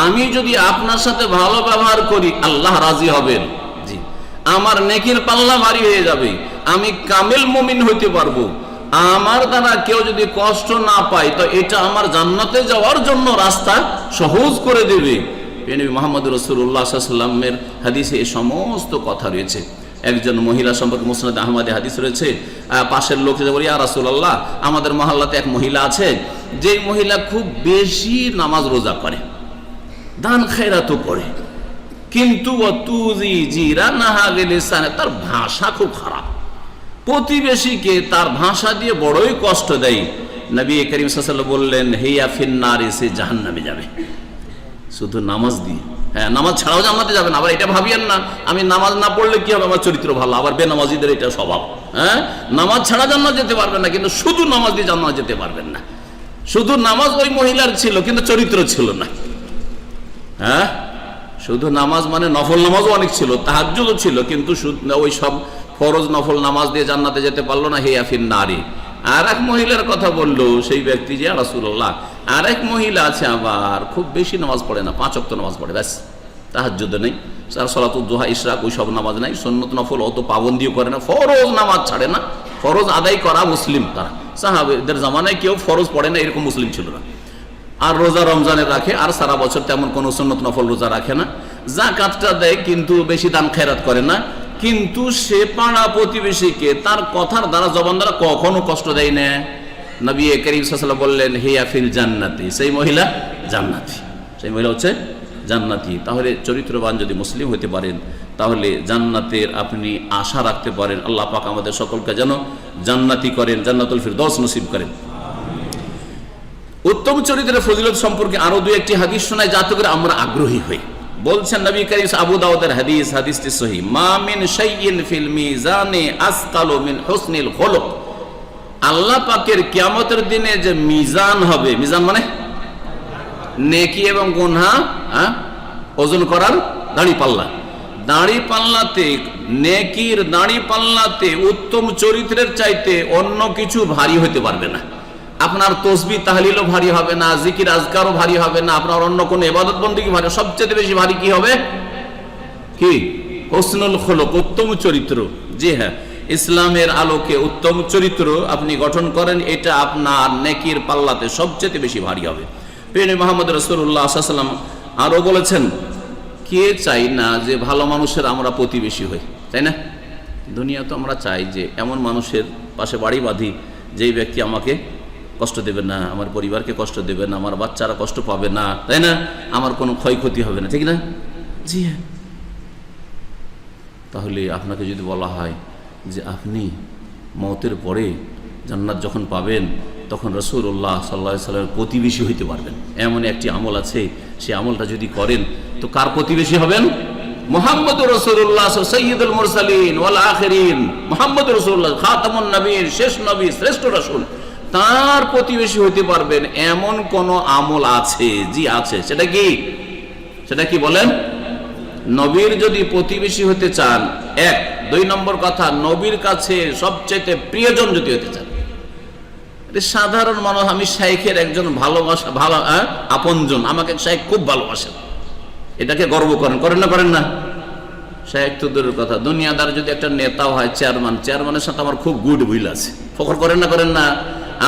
আমি যদি আপনার সাথে ভালো ব্যবহার করি, আল্লাহ রাজি হবেন, জি, আমার নেকির পাল্লা ভারী হয়ে যাবে, আমি কামেল মুমিন হইতে পারবো। আমার দ্বারা কেউ যদি কষ্ট না পায়, তো এটা আমার জান্নাতে যাওয়ার জন্য রাস্তা সহজ করে দেবে। নবী মুহাম্মদ রাসূলুল্লাহ সাল্লাল্লাহু আলাইহি ওয়াসাল্লামের হাদিসে এই সমস্ত কথা রয়েছে। একজন মহিলা সম্পর্কে মুসনাদ আহমদে হাদিস রয়েছে, পাশের লোক বলে, ইয়া রাসূলুল্লাহ, আমাদের মহল্লাতে এক মহিলা আছে, যে মহিলা খুব বেশি নামাজ রোজা করে, দান খায়রাতও করে, কিন্তু তার ভাষা খুব খারাপ, প্রতিবেশীকে তার ভাষা দিয়ে বড়ই কষ্ট দেয়। নবী করিম সাল্লাল্লাহু আলাইহি ওয়াসাল্লাম বললেন, হিয়া ফিন্নার, সে জাহান্নামে যাবে। শুধু নামাজ দিয়ে, হ্যাঁ, নামাজ ছাড়াও জান্নাতে যাবেন। আবার এটা ভাবিয়েন না আমি নামাজ না পড়লে কি হবে, আমার চরিত্র ভালো। আবার বেনামাজিদের এটা স্বভাব, হ্যাঁ, নামাজ ছাড়া জান্নাত যেতে পারবেন না, কিন্তু শুধু নামাজ দিয়ে জান্নাত যেতে পারবেন না। শুধু নামাজ ওই মহিলার ছিল, কিন্তু চরিত্র ছিল না। হ্যাঁ, শুধু নামাজ মানে নফল নামাজও অনেক ছিল, তাহাজ্জুদও ছিল, কিন্তু ওই সব ফরজ নফল নামাজ দিয়ে জান্নাতে যেতে পারলো না। হিয়া ফিন্নারি। আর এক মহিলার কথা বললো সেই ব্যক্তি, যে রাসূলুল্লাহ, আর এক মহিলা আছে আবার খুব বেশি নামাজ পড়ে না, 5 ওয়াক্ত নামাজ পড়ে, ব্যাস তাহাজ্জুদ নেই, সালাতুদ দুহা, ইশরাক, ওই সব নামাজ নাই, সুন্নত নফল অত পাবন্দিও করে না, ফরজ নামাজ ছাড়ে না, ফরজ আদায় করা মুসলিম তারা। সাহাবাদের জামানায় কেউ ফরজ পড়ে না এরকম মুসলিম ছিল না। আর রোজা রমজানের রাখে, আর সারা বছর তেমন কোনো সুন্নত নফল রোজা রাখে না। যাকাতটা দেয় কিন্তু বেশি দান খেরাত করে না, কিন্তু সে পাড়া প্রতিবেশীকে তার কথার দ্বারা, জবান দ্বারা কখনো কষ্ট দেয় না। নবী করিম সাল্লাল্লাহু আলাইহি ওয়াসাল্লাম বললেন, হিয়া ফিল জান্নাতি, সেই মহিলা জান্নাতি, সেই মহিলা হচ্ছে জান্নাতি। তাহলে চরিত্রবান যদি মুসলিম হতে পারেন তাহলে জান্নাতের আপনি আশা রাখতে পারেন। আল্লাহ পাক আমাদের সকলকে যেন জান্নাতি করেন, জান্নাতুল ফিরদৌস নসিব করেন। উত্তম চরিত্রের ফজিলত সম্পর্কে আরো দুই একটি হাদিস শোনায় যাতে করে আমরা আগ্রহী হই। বলছেন নবী করিম, আবু দাউদের হাদিস, হাদিসটি সহিহ, মা মিন শাইইন ফিল মিজানে আসকালু মিন হুসনিল খুলুক। আল্লাহ পাকের কিয়ামতের দিনে যে মিজান হবে, মিজান মানে নেকি এবং গুনাহ ওজন করার দাড়ি পাল্লা, দাড়ি পাল্লাতে, নেকির দাড়ি পাল্লাতে উত্তম চরিত্রের চাইতে অন্য কিছু ভারী হতে পারবে না। আপনার তসবিহ তাহলিলও ভারী হবে না, জিকির আজকারও ভারী হবে না, আপনার অন্য কোনো ইবাদত বন্দেগী ভারী। সবচেয়ে বেশি ভারী কি হবে? কি? হুসনুল খুলুক, উত্তম চরিত্র। জি হ্যাঁ, ইসলামের আলোকে উত্তম চরিত্র আপনি গঠন করেন, এটা আপনার নেকির পাল্লাতে সবচেয়ে বেশি ভারী হবে। প্রিয় মুহাম্মদ রাসূলুল্লাহ সাল্লাল্লাহু আলাইহি ওয়াসাল্লাম আরো বলেছেন, কে চাই না যে ভালো মানুষের আমরা প্রতিবেশী হই, তাই না? দুনিয়া তো আমরা চাই যে এমন মানুষের পাশে বাড়ি বাঁধি যেই ব্যক্তি আমাকে কষ্ট দেবে না, আমার পরিবারকে কষ্ট দেবে না, আমার বাচ্চারা কষ্ট পাবে না, তাই না? আমার কোনো ক্ষয়ক্ষতি হবে না, ঠিক না? জি হ্যাঁ। তাহলে আপনাকে যদি বলা হয় যে আপনি মওতের পরে জান্নাত যখন পাবেন তখন রাসূলুল্লাহ সাল্লাল্লাহু আলাইহি ওয়াসাল্লামের প্রতিবেশী হইতে পারবেন, এমন একটি আমল আছে, সেই আমলটা যদি করেন তো কার প্রতিবেশী হবেন? মুহাম্মদুর রাসূলুল্লাহ সাইয়্যিদুল মুরসালিন ওয়াল আখিরিন, মুহাম্মদুর রাসূলুল্লাহ খাতামুন নবীর, শেষ নবী, শ্রেষ্ঠ রাসূল, তার প্রতিবেশী হইতে পারবেন। এমন কোন আমল আছে? জি আছে। সেটা কি? সেটা কি বলেন? নবীর যদি প্রতিবেশী হতে চান, এক, দুই নম্বর কথা, নবীর কাছে সবচেয়ে প্রিয়জন যদি হতে চান। সাধারণ মানুষ, আমি শাইখের একজন ভালোবাসা, ভালো আপনজন, আমাকে শাইখ খুব ভালোবাসেন, এটাকে গর্ব করেন, করেন না? করেন না? শাইখ তো দূরের কথা, দুনিয়াদার যদি একটা নেতাও হয়, চেয়ারম্যানের সাথে আমার খুব গুড উইল আছে, ফখর করেন না? করেন না?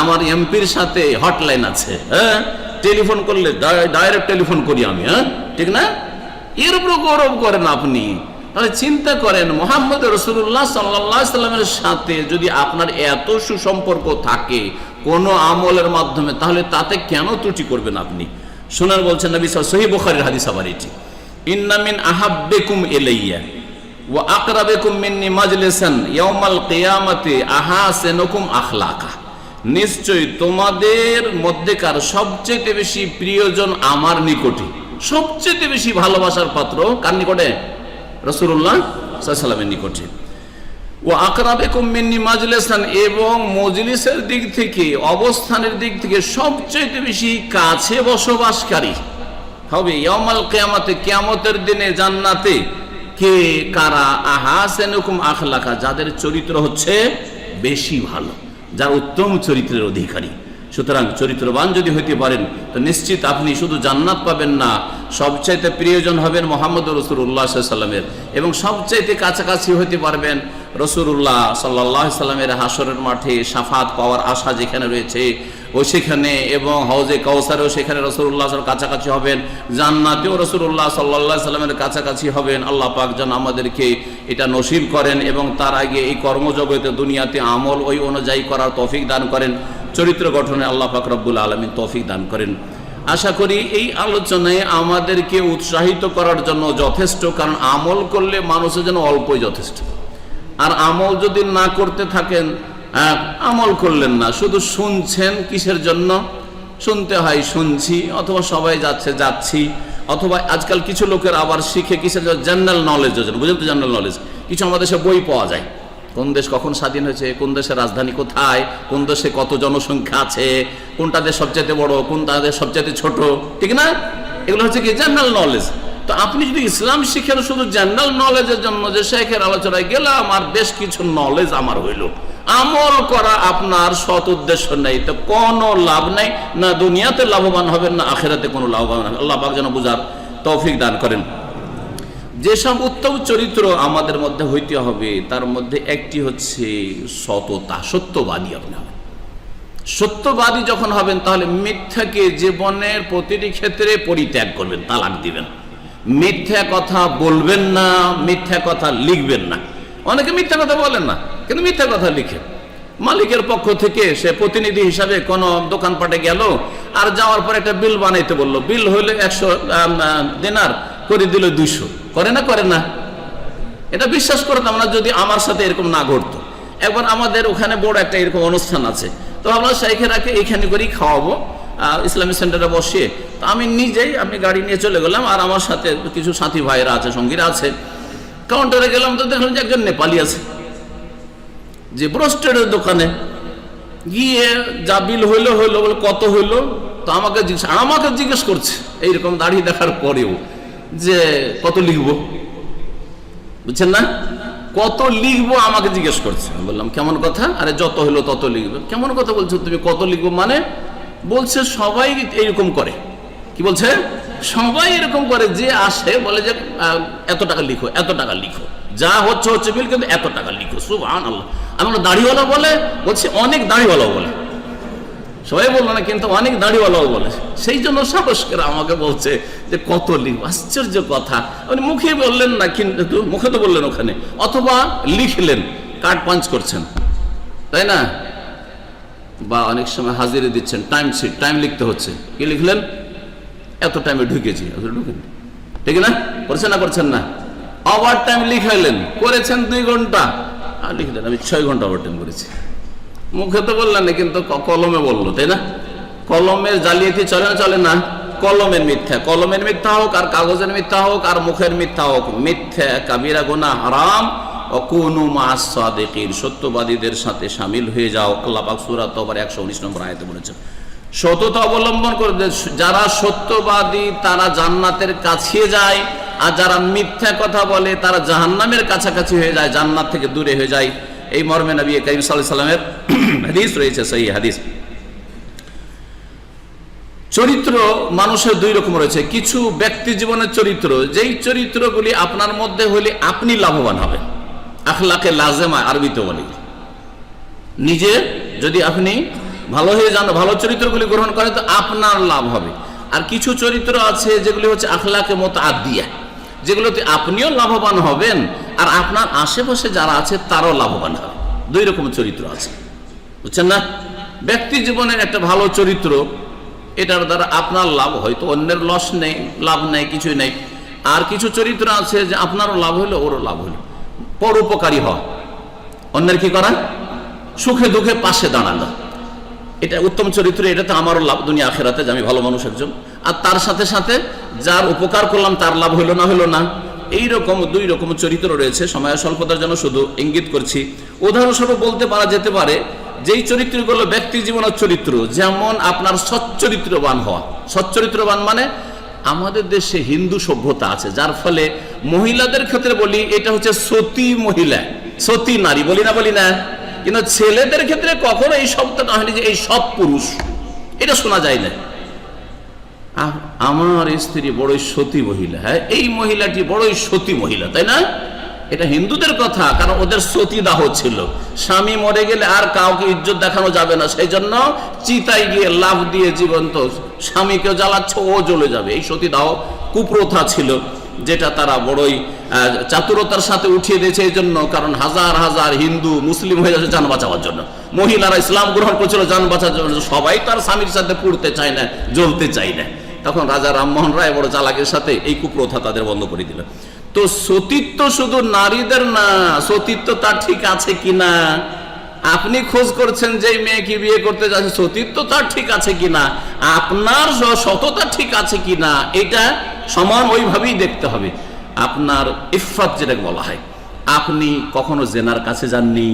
আমার এমপির সাথে হটলাইন আছে, হ্যাঁ, টেলিফোন করলে ডাইরেক্ট টেলিফোন করি আমি, হ্যাঁ, ঠিক না? এর উপর গৌরব করেন আপনি। তাহলে চিন্তা করেন, মুহাম্মদ রাসূলুল্লাহ সাল্লাল্লাহু আলাইহি ওয়াসাল্লামের সাথে যদি আপনার এত সুসম্পর্ক থাকে কোন আমলের মাধ্যমে, তাহলে তাতে কেন ত্রুটি করবেন আপনি? শুনার বলছেন নবী সাল্লাল্লাহু আলাইহি ওয়াসাল্লাম, সহিহ বুখারীর হাদিস আবার এটি, ইন্না মিন আহাব্বিকুম ইলাইয়া ওয়া আকরাবিকুম মিন্নি মাজলিসান ইয়াউমাল কিয়ামাতি আহাসানুকুম আখলাকা। নিশ্চয়ই তোমাদের মধ্যেকার সবচেয়ে বেশি প্রিয়জন আমার নিকটে, সবচেয়ে বেশি ভালোবাসার পাত্র কার নিকটে? রাসূলুল্লাহ সাল্লাল্লাহু আলাইহি ওয়াসাল্লামের নিকটে। ওয়া আকরাবিকুম মিন্নি মাজলিসান, এবং মজলিসের দিক থেকে, অবস্থানের দিক থেকে সবচেয়ে বেশি কাছে বসবাসকারী হবে ইয়াউমাল কিয়ামাতে, কিয়ামতের দিনে জান্নাতে কে? কারা? আহাসানুকুম আখলাকা, যাদের চরিত্র হচ্ছে বেশি ভালো, যার উত্তম চরিত্রের অধিকারী। সুতরাং চরিত্রবান যদি হইতে পারেন তো নিশ্চিত আপনি শুধু জান্নাত পাবেন না, সবচাইতে প্রিয়জন হবেন মুহাম্মদুর রাসূলুল্লাহ সাল্লাল্লাহু আলাইহি ওয়াসাল্লামের, এবং সবচাইতে কাছাকাছি হইতে পারবেন রাসূলুল্লাহ সাল্লাল্লাহু আলাইহি ওয়াসাল্লামের হাসরের মাঠে শাফাত পাওয়ার আশা যেখানে রয়েছে ও সেখানে, এবং হাউজে কাউসারেও সেখানে রাসূলুল্লাহ সাল্লাল্লাহু আলাইহি ওয়াসাল্লাম কাছাকাছি হবেন, জান্নাতেও রাসূলুল্লাহ সাল্লাল্লাহু আলাইহি ওয়াসাল্লামের কাছাকাছি হবেন। আল্লাহ পাক যেন আমাদেরকে এটা নসিব করেন, এবং তার আগে এই কর্মজগতে দুনিয়াতে আমল ওই অনুযায়ী করার তৌফিক দান করেন, চরিত্র গঠনে আল্লাহ পাক রব্বুল আলামিন তৌফিক দান করেন। আশা করি এই আলোচনায় আমাদেরকে উৎসাহিত করার জন্য যথেষ্ট, কারণ আমল করলে মানুষের জন্য অল্পই যথেষ্ট। আর আমল যদি না করতে থাকেন, আমল করলেন না, শুধু শুনছেন, কিসের জন্য শুনতে হয়? শুনছি, অথবা সবাই যাচ্ছে যাচ্ছি, অথবা আজকাল কিছু লোকের আবার শিখে কিসের জন্য? জেনারেল নলেজের জন্য। বুঝলেন তো? জেনারেল নলেজ, কিছু আমাদের দেশে বই পাওয়া যায়, কোন দেশ কখন স্বাধীন হয়েছে, কোন দেশের রাজধানী কোথায়, কোন দেশে কত জনসংখ্যা আছে, কোনটা দেশ সবচেয়ে বড়, কোনটা দেশ সবচেয়ে ছোট, ঠিক না? এগুলো হচ্ছে কি? General knowledge. তো আপনি যদি ইসলাম শিখেন শুধু জেনারেল নলেজের জন্য, যে শেখের আলোচনায় গেলাম আর বেশ কিছু নলেজ আমার হইল, আমল করা আপনার সৎ উদ্দেশ্য নেই, তো কোনো লাভ নাই, না দুনিয়াতে লাভবান হবেন, না আখিরাতে কোনো লাভবান হবেন। আল্লাহ পাক যেন বুঝার তৌফিক দান করেন। যেসব উত্তম চরিত্র আমাদের মধ্যে হইতে হবে তার মধ্যে একটি হচ্ছে সততা, সত্যবাদী আপনি হবেন। সত্যবাদী যখন হবেন তাহলে মিথ্যাকে জীবনের প্রতিটি ক্ষেত্রে পরিত্যাগ করবেন, তালাক দিবেন। মিথ্যা কথা বলবেন না, মিথ্যা কথা লিখবেন না। অনেকে মিথ্যা কথা বলেন না কিন্তু মিথ্যা কথা লিখে। মালিকের পক্ষ থেকে সে প্রতিনিধি হিসাবে কোনো দোকানপাটে গেল, আর যাওয়ার পর একটা বিল বানাইতে বললো, বিল হইলে 100 দিনার করে দিল 200, করে না করে না? এটা বিশ্বাস করতাম না যদি আমার সাথে এরকম না ঘটতো। একবার আমাদের ওখানে বড় একটা এরকম অনুষ্ঠান আছে, তো আমরা শাইখেরাকে এইখানে করেই খাওয়াবো ইসলামিক সেন্টারে বসিয়ে। তো আমি নিজেই গাড়ি নিয়ে চলে গেলাম, আর আমার সাথে কিছু সাথী ভাইরা আছে, সঙ্গীরা আছে। কাউন্টারে গেলাম তো দেখলাম যে একজন নেপালি আছে, যে ব্রোস্টেডের দোকানে গিয়ে যা বিল হইলো বলে কত হইলো, তো আমাকে জিজ্ঞেস করছে এইরকম দাড়ি দেখার পরেও যে কত লিখবো, বুঝছেন না? কত লিখবো আমাকে জিজ্ঞেস করছে। বললাম কেমন কথা? আরে যত হইলো তত লিখবে। কেমন কথা বলছো তুমি, কত লিখবো মানে? বলছে সবাই এইরকম করে। কি বলছে? সবাই এরকম করে, যে আসে বলে যে এত টাকা লিখো, এত টাকা লিখো, যা হচ্ছে বিল, কিন্তু এত টাকা লিখো। সুবহানাল্লাহ। আমরা দাড়িওয়ালা বলে, বলছি অনেক দাড়িওয়ালাও বলে, সবাই বললো না কিন্তু অনেক দাড়িওয়ালাও বলে। সেই জন্য সাহস করে আমাকে বলছে যে কত লিখবো। আশ্চর্য কথা, উনি মুখে বললেন না, কিন্তু মুখে তো বললেন ওখানে, অথবা লিখলেন, কার্ড পাঞ্চ করছেন, তাই না? বা অনেক সময় হাজিরে দিচ্ছেন, টাইম শিট, টাইম লিখতে হচ্ছে, কি লিখলেন? এত টাইমে ঢুকেছি, ঢুকেন, ঠিক না? করছেন না করছেন না? ওভার টাইম লিখাইলেন, করেছেন 2 ঘন্টা, আর লিখলেন আমি 6 ঘন্টা ওভার টাইম করেছি। মুখে তো বললেন না কিন্তু কলমে বললো, তাই না? কলমের জালিয়াতি চলে না চলে না? কলমের মিথ্যা হোক, আর কাগজের মিথ্যা হোক, আর মুখের মিথ্যা হোক, মিথ্যা কাবিরা গুনাহ, হারাম। ওয়াকুনু মা'আস সাদিকিন, সত্যবাদীদের সাথে শামিল হয়ে যাও। আল্লাহ পাক সূরা তাওবার 119 নম্বর আয়াতে বলেছেন। সততা অবলম্বন করে যারা সত্যবাদী তারা জান্নাতের কাছে যায়, আর যারা মিথ্যা কথা বলে তারা জাহান্নামের কাছাকাছি হয়ে যায়, জান্নাত থেকে দূরে হয়ে যায়। এই মর্মে নবী করিম সাল্লাল্লাহু আলাইহি ওয়াসাল্লামের হাদিস রয়েছে, সহিহ হাদিস। চরিত্র মানুষের 2 রকম রয়েছে। কিছু ব্যক্তি জীবনের চরিত্র, যেই চরিত্রগুলি আপনার মধ্যে হলে আপনি লাভবান হবেন, আখলাকে লাজেমা আরবিতে বলে। নিজে যদি আপনি ভালো হয়ে যান, ভালো চরিত্রগুলি গ্রহণ করেন, তো আপনার লাভ হবে। আর কিছু চরিত্র আছে যেগুলি হচ্ছে আখলাকে মুতাআদ্দিয়া, যেগুলোতে আপনিও লাভবান হবেন আর আপনার আশেপাশে যারা আছে তারাও লাভবান হবে। 2 রকম চরিত্র আছে, বুঝছেন না? ব্যক্তি জীবনের একটা ভালো চরিত্র, এটার দ্বারা আপনার লাভ, হয়তো অন্যের লস নেই, লাভ নেই, কিছুই নেই। আর কিছু চরিত্র আছে যে আপনারও লাভ হইলো, ওরও লাভ হইলো। পরোপকারী হওয়া, অন্যের কি করা, সুখে দুঃখে পাশে দাঁড়ানো, এটা উত্তম চরিত্র। এটা তো আমারও লাভ দুনিয়া আখেরাতে, যে আমি ভালো মানুষ একজন, আর তার সাথে সাথে যার উপকার করলাম তার লাভ হইলো না। এইরকম 2 রকম চরিত্র রয়েছে। সময় স্বল্পতার জন্য শুধু ইঙ্গিত করছি। উদাহরণস্বরূপ বলতে পারা যেতে পারে যেই চরিত্রগুলো ব্যক্তি জীবনের চরিত্র, যেমন আপনার সচ্চরিত্রবান হওয়া। সচ্চরিত্রবান মানে আমাদের দেশে হিন্দু সভ্যতা আছে, যার ফলে মহিলাদের ক্ষেত্রে বলি এটা হচ্ছে সতী মহিলা, সতী নারী বলি না, কিন্তু ছেলেদের ক্ষেত্রে কখনো এই শব্দটা হয়নি যে এই সৎ পুরুষ, এটা শোনা যায় না। আমার স্ত্রী বড়ই সতী মহিলা, হ্যাঁ এই মহিলাটি বড়ই সতী মহিলা, তাই না? এটা হিন্দুদের কথা, কারণ ওদের সতীদাহ ছিল। স্বামী মরে গেলে আর কাউকে ইজ্জত দেখানো যাবে না, সেই জন্য চিতায় গিয়ে লাফ দিয়ে জীবন্ত স্বামীকে জ্বালাচ্ছে, ও জ্বলে যাবে। এই সতীদাহ কুপ্রথা ছিল, যেটা তারা বড়ই চাতুরতার সাথে উঠিয়ে দিয়েছে। এই জন্য কারণ হাজার হাজার হিন্দু মুসলিম হয়ে যাচ্ছে জান বাঁচাবার জন্য। মহিলারা ইসলাম গ্রহণ করেছিল জান বাঁচার জন্য, সবাই তার স্বামীর সাথে পুড়তে চায় না, জ্বলতে চায় না। তখন রাজা রামমোহন রায় বড় চালাকের সাথে এই কুপ্রথা তাদের বন্ধ করে দিল। তো সতীত্ব শুধু নারীদের না, সতীত্ব তার ঠিক আছে কিনা আপনি খোঁজ করছেন, যে মেয়েকে বিয়ে করতে যাচ্ছে সতীত্ব তার ঠিক আছে কিনা, আপনার সততা ঠিক আছে কিনা, এটা সমান ওইভাবেই দেখতে হবে। আপনার ইফফাত যেটাকে বলা হয়, আপনি কখনো জেনার কাছে যাননি,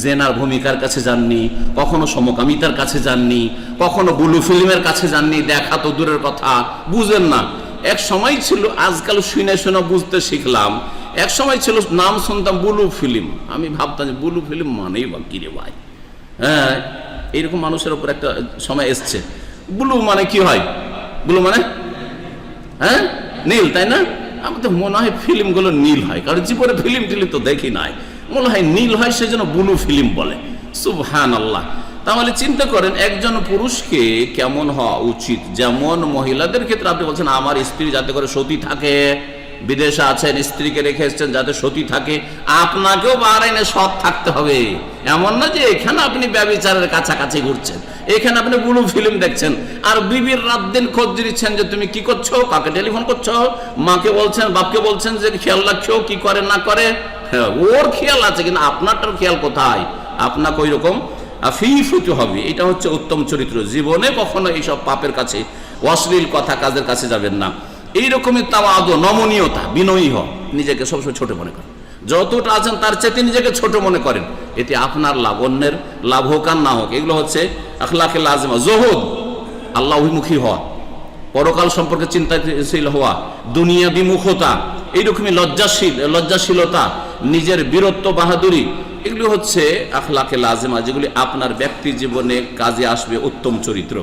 জেনার ভূমিকার কাছে যাননি, কখনো সমকামিতার কাছে যাননি, কখনো ব্লু ফিল্মের কাছে যাননি, দেখা তো দূরের কথা, বুঝেন না। এক সময় ছিল, আজকাল শুনে শুনে বুঝতে শিখলাম, এক সময় ছিল নাম শুনতাম ব্লু ফিল্ম, আমি ভাবতাম যে ব্লু ফিল্ম মানেই বা কি রে ভাই, হ্যাঁ এইরকম মানুষের উপর একটা সময় এসছে। ব্লু মানে কি হয়? ব্লু মানে হ্যাঁ নীল, তাই না? আমাদের মনে হয় ফিল্মগুলো নীল হয়, কারণ জীবনে ফিল্ম টিলিম তো দেখি নাই, মনে হয় নীল হয়, সেজন্য ব্লু ফিল্ম বলে। সুবহানাল্লাহ। তাহলে চিন্তা করেন একজন পুরুষকে কেমন হওয়া উচিত। যেমন মহিলাদের ক্ষেত্রে আপনি বলছেন আমার স্ত্রী যাতে করে সতী থাকে, বিদেশে আছেন স্ত্রীকে রেখে এসছেন যাতে সতী থাকে, আপনাকেও বাহরাইনে সৎ থাকতে হবে। এমন না যে এখানে আপনি ব্যভিচারের কাছাকাছি ঘুরছেন, এখানে আপনি ব্লু ফিল্ম দেখছেন, আর বিবির রাত দিন খোঁজ দিচ্ছেন যে তুমি কি করছো, কাকে টেলিফোন করছো, মাকে বলছেন বাপকে বলছেন যে খেয়াল রাখছো কি করে না করে। হ্যাঁ, ওর খেয়াল আছে, কিন্তু আপনারটার খেয়াল কোথায়? আপনাকে ওই রকম আফিফ হতে হবে। এটা হচ্ছে উত্তম চরিত্র। জীবনে কখনো এইসব পাপের কাছে, অশ্লীল কথা কাজের কাছে যাবেন না। এইরকমই তাওয়াদু, নমনীয়তা, বিনয়ী হন, নিজেকে সবসময় ছোট মনে করেন, যতটা আছেন তার চেয়ে নিজেকে ছোট মনে করেন, এতে আপনার লাভ, অন্যের লাভ হোক আর না হোক। এগুলো হচ্ছে আখলাকে লাজিমা। জহুদ, আল্লাহ অভিমুখী হওয়া, পরকাল সম্পর্কে চিন্তাশীল হওয়া, দুনিয়া বিমুখতা, এইরকমই লজ্জাশীলতা, নিজের বীরত্ব, বাহাদুরি, এগুলি হচ্ছে আখলাকে লাজিমা, যেগুলি আপনার ব্যক্তি জীবনে কাজে আসবে। উত্তম চরিত্র,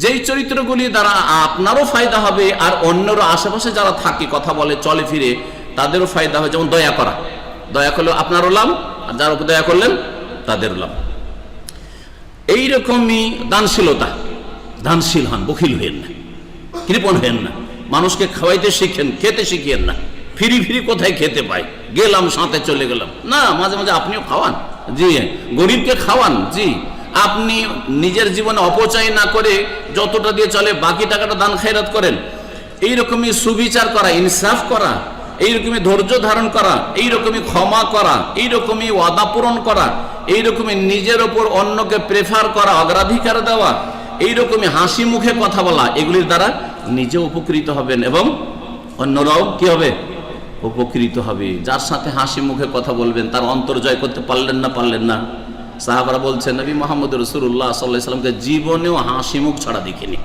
যেই চরিত্রগুলি দ্বারা আপনারও ফায়দা হবে আর অন্যরও আশেপাশে যারা থাকে, কথা বলে, চলে ফিরে, তাদেরও ফায়দা হবে। যেমন দয়া করা, দয়া করলে আপনারও লাভ, আর যার উপর দয়া করলেন তাদেরও লাভ। এইরকমই দানশীলতা, দানশীল হন, বখিল হইেন না, কৃপণ হইেন না, মানুষকে খাওয়াইতে শিখেন, খেতে শিখিয়েন না। ফিরি ফিরি কোথায় খেতে পাই, গেলাম সাথে চলে গেলাম না, মাঝে মাঝে আপনিও খাওয়ান, জি, গরিবকে খাওয়ান, জি। আপনি নিজের জীবনে অপচয় না করে যতটা দিয়ে চলে বাকি টাকাটা দান খায়রাত করেন। এইরকমই সুবিচার করা, ইনসাফ করা, এইরকমই ধৈর্য ধারণ করা, এইরকমই ক্ষমা করা, এইরকমই ওয়াদা পূরণ করা, এইরকমই নিজের ওপর অন্যকে প্রেফার করা, অগ্রাধিকার দেওয়া, এইরকমই হাসি মুখে কথা বলা, এগুলির দ্বারা নিজে উপকৃত হবেন এবং অন্যরাও কি হবে? উপকৃত হবে। যার সাথে হাসি মুখে কথা বলবেন তার অন্তর জয় করতে পারলেন না? সাহাবারা বলছেন নবী মুহাম্মদ রাসূলুল্লাহ সাল্লাল্লাহু আলাইহি ওয়াসাল্লামকে জীবনেও হাসি মুখ ছাড়া দেখিনি।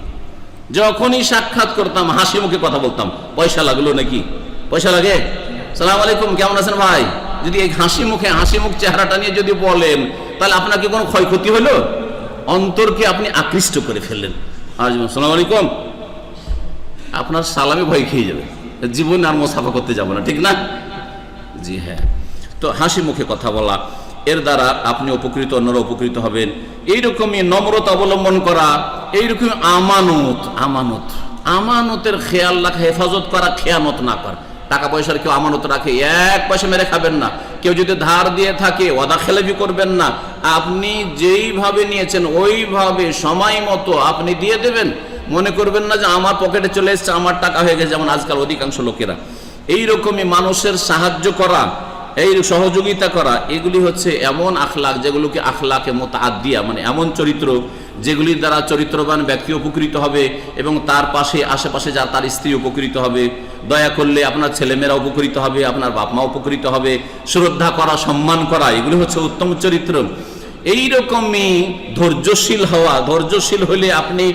যখনই সাক্ষাৎ করতাম হাসি মুখে কথা বলতাম। পয়সা লাগলো নাকি? পয়সা লাগে? সালাম আলাইকুম, কেমন আছেন ভাই? যদি এই হাসি মুখ চেহারাটা নিয়ে যদি বলেন, তাহলে আপনার কি কোনো ক্ষয়ক্ষতি হলো? অন্তরকে আপনি আকৃষ্ট করে ফেললেন। সালাম আলাইকুম, আপনার সালামে ভয় খেয়ে যাবে, জীবনে আর মোসাফা করতে যাব না, ঠিক না? জি হ্যাঁ। তো হাসি মুখে কথা বলা, এর দ্বারা আপনি উপকৃত, অন্যরা উপকৃত হবেন। এইরকমই নম্রতা অবলম্বন করা, এইরকম আমানতের খেয়াল রাখা, হেফাজত করা, খেয়ানত না করা। টাকা পয়সার কেউ আমানত রাখে, এক পয়সা মেরে খাবেন না। কেউ যদি ধার দিয়ে থাকে ওয়াদা খেলাফি করবেন না। আপনি যেইভাবে নিয়েছেন ওইভাবে সময় মতো আপনি দিয়ে দেবেন। মনে করবেন না যে আমার পকেটে চলে এসছে, আমার টাকা হয়ে গেছে, যেমন আজকাল অধিকাংশ লোকেরা। এইরকমই মানুষের সাহায্য করা, এই সহযোগিতা করা, এগুলি হচ্ছে এমন আখলাক যেগুলোকে আখলাকে মুতাআদ্দিয়া, মানে এমন চরিত্র যেগুলির দ্বারা চরিত্রবান ব্যক্তি উপকৃত হবে এবং তার পাশে আশেপাশে যা তার স্ত্রী উপকৃত হবে। দয়া করলে আপনার ছেলেমেয়েরা উপকৃত হবে, আপনার বাপ মা উপকৃত হবে। শ্রদ্ধা করা, সম্মান করা, এগুলি হচ্ছে উত্তম চরিত্র। এইরকমই ধৈর্যশীল হওয়া, ধৈর্যশীল হলে আপনি